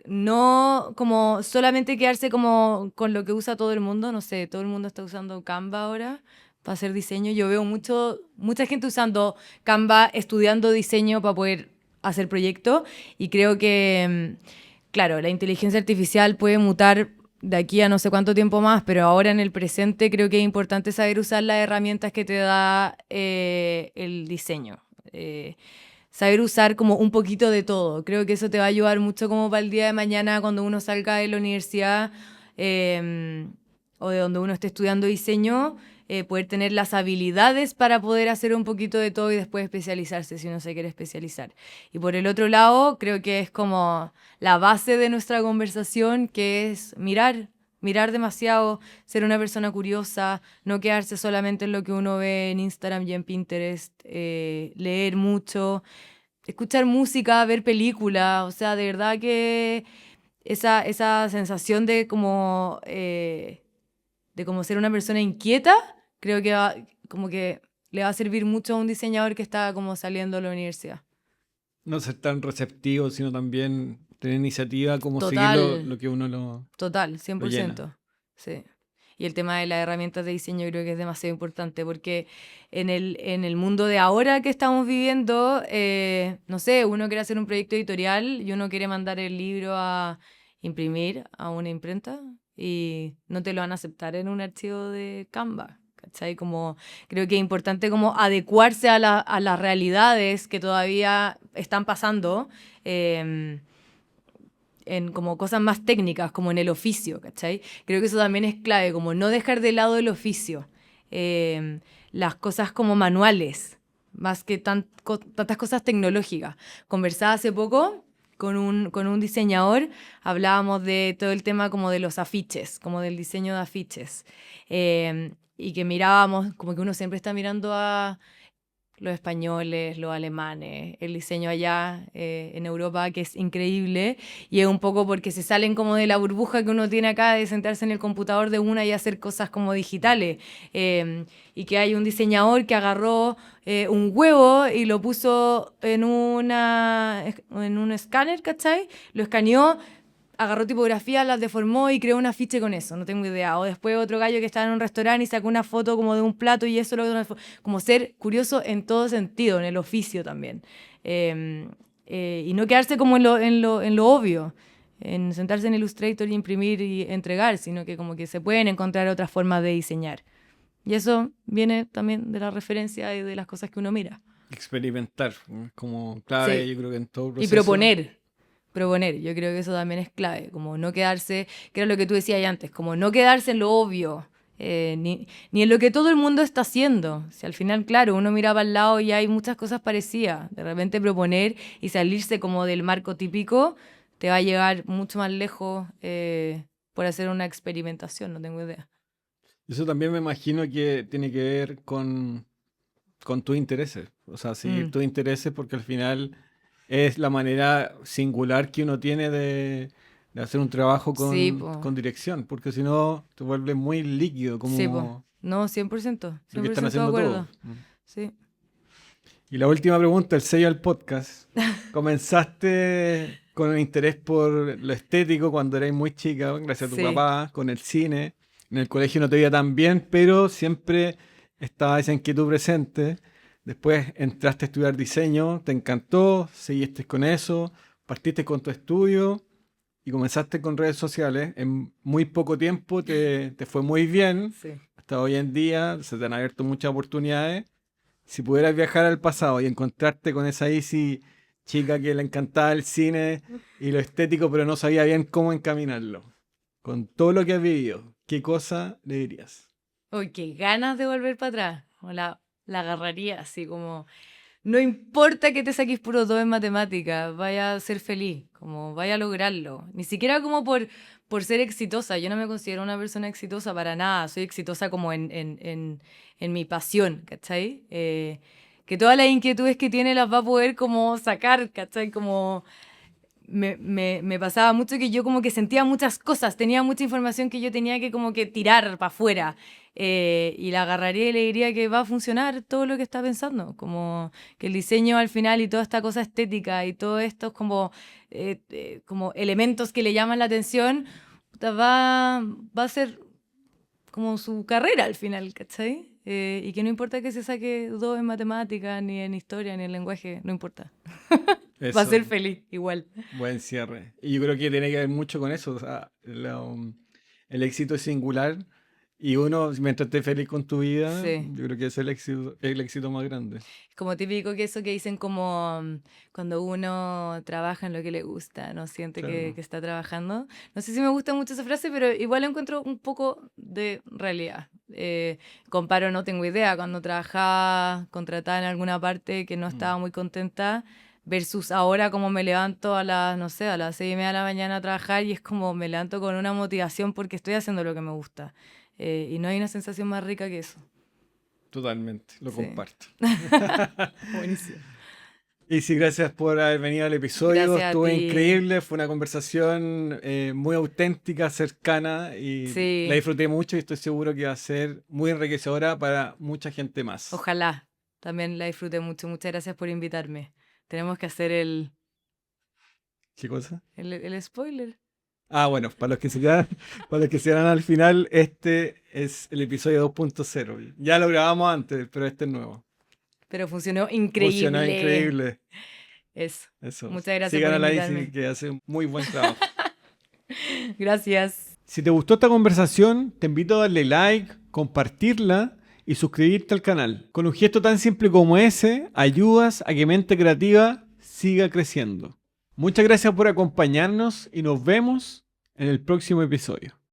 no como solamente quedarse como con lo que usa todo el mundo, no sé, todo el mundo está usando Canva ahora para hacer diseño. Yo veo mucha gente usando Canva, estudiando diseño para poder hacer proyectos y creo que, claro, la inteligencia artificial puede mutar de aquí a no sé cuánto tiempo más, pero ahora en el presente creo que es importante saber usar las herramientas que te da el diseño. Saber usar como un poquito de todo. Creo que eso te va a ayudar mucho como para el día de mañana cuando uno salga de la universidad eh, o de donde uno esté estudiando diseño, poder tener las habilidades para poder hacer un poquito de todo y después especializarse si uno se quiere especializar. Y por el otro lado, creo que es como la base de nuestra conversación, que es mirar demasiado, ser una persona curiosa, no quedarse solamente en lo que uno ve en Instagram y en Pinterest, leer mucho, escuchar música, ver películas, o sea, de verdad que esa sensación de como ser una persona inquieta, creo que como que le va a servir mucho a un diseñador que está como saliendo de la universidad. No ser tan receptivo, sino también tener iniciativa, como seguir Total, lo que uno total, cien lo por llena. ciento Sí. Y el tema de las herramientas de diseño creo que es demasiado importante porque en el mundo de ahora que estamos viviendo, no sé, uno quiere hacer un proyecto editorial y uno quiere mandar el libro a imprimir a una imprenta y no te lo van a aceptar en un archivo de Canva. ¿Cachai? Como, creo que es importante como adecuarse a las realidades que todavía están pasando. em, en como cosas más técnicas, como en el oficio, ¿cachai? Creo que eso también es clave, como no dejar de lado el oficio, las cosas como manuales. más que tantas cosas tecnológicas. Conversaba hace poco con un diseñador, hablábamos de todo el tema como de los afiches, como del diseño de afiches, y que mirábamos, como que uno siempre está mirando a los españoles, los alemanes, el diseño allá en Europa, que es increíble, y es un poco porque se salen como de la burbuja que uno tiene acá de sentarse en el computador de una y hacer cosas como digitales, y que hay un diseñador que agarró un huevo y lo puso en un escáner, ¿cachai? Lo escaneó, agarró tipografía, las deformó y creó un afiche con eso, no tengo idea. O después otro gallo que estaba en un restaurante y sacó una foto como de un plato y eso como ser curioso en todo sentido, en el oficio también. Y no quedarse como en lo obvio, en sentarse en Illustrator y imprimir y entregar, sino que como que se pueden encontrar otras formas de diseñar. Y eso viene también de la referencia y de las cosas que uno mira. Experimentar, como clave, Sí. yo creo que en todo proceso. Y proponer, yo creo que eso también es clave, como no quedarse, que era lo que tú decías antes, como no quedarse en lo obvio, ni en lo que todo el mundo está haciendo. Si al final, claro, uno mira para el lado y hay muchas cosas parecidas, de repente proponer y salirse como del marco típico te va a llevar mucho más lejos por hacer una experimentación, no tengo idea. Eso también me imagino que tiene que ver con tus intereses, o sea, seguir tus intereses, porque al final es la manera singular que uno tiene de hacer un trabajo Sí, con dirección, porque si no te vuelve muy líquido, sí, como no, 100%, lo que están 100% de haciendo acuerdo. todos. Sí. Y la última pregunta, el sello del podcast. ¿Comenzaste con el interés por lo estético cuando eras muy chica, gracias a tu Sí. papá, con el cine? En el colegio no te veía tan bien, pero siempre estaba esa inquietud presente. Después entraste a estudiar diseño, te encantó, seguiste con eso, partiste con tu estudio y comenzaste con redes sociales. En muy poco tiempo te fue muy bien. Sí. Hasta hoy en día se te han abierto muchas oportunidades. Si pudieras viajar al pasado y encontrarte con esa Izzy chica que le encantaba el cine y lo estético, pero no sabía bien cómo encaminarlo, con todo lo que has vivido, ¿qué cosa le dirías? Uy, qué ganas de volver para atrás. O la agarraría así como, no importa que te saques puro 2 en matemáticas, vaya a ser feliz, como vaya a lograrlo. Ni siquiera como por ser exitosa. Yo no me considero una persona exitosa para nada. Soy exitosa como en mi pasión, ¿cachai? Que todas las inquietudes que tiene las va a poder como sacar, ¿cachai? Como me pasaba mucho que yo como que sentía muchas cosas, tenía mucha información que yo tenía que como que tirar para afuera. Y la agarraría y le diría que va a funcionar todo lo que está pensando, como que el diseño al final y toda esta cosa estética y todos estos como elementos que le llaman la atención, puta, va a ser como su carrera al final, ¿cachai? Y que no importa que se saque 2 en matemáticas, ni en historia, ni en lenguaje, no importa. Va a ser feliz, igual. Buen cierre. Y yo creo que tiene que ver mucho con eso. O sea, el éxito es singular y uno, mientras estés feliz con tu vida, Sí. yo creo que es el éxito más grande. Es como típico que eso que dicen como cuando uno trabaja en lo que le gusta, no siente Claro. que está trabajando. No sé si me gusta mucho esa frase, pero igual encuentro un poco de realidad. Comparo, no tengo idea, cuando trabajaba contratada en alguna parte que no estaba muy contenta, versus ahora como me levanto a las, no sé, a las 6:30 de la mañana a trabajar y es como me levanto con una motivación porque estoy haciendo lo que me gusta. Y no hay una sensación más rica que eso. Totalmente, lo Sí. comparto. Buenísimo. Y sí, gracias por haber venido al episodio. Gracias a Estuvo ti. increíble, fue una conversación muy auténtica, cercana y Sí. la disfruté mucho y estoy seguro que va a ser muy enriquecedora para mucha gente más. Ojalá. También la disfruté mucho. Muchas gracias por invitarme. Tenemos que hacer el ¿Qué cosa? spoiler. Ah, bueno, para los que se quedan al final, este es el episodio 2.0. Ya lo grabamos antes, pero este es nuevo. Pero funcionó increíble. Funcionó increíble. Eso. Eso. Muchas gracias Sigan por a la invitarme. Izzy, que hace un muy buen trabajo. Gracias. Si te gustó esta conversación, te invito a darle like, compartirla y suscribirte al canal. Con un gesto tan simple como ese, ayudas a que Mente Creativa siga creciendo. Muchas gracias por acompañarnos y nos vemos en el próximo episodio.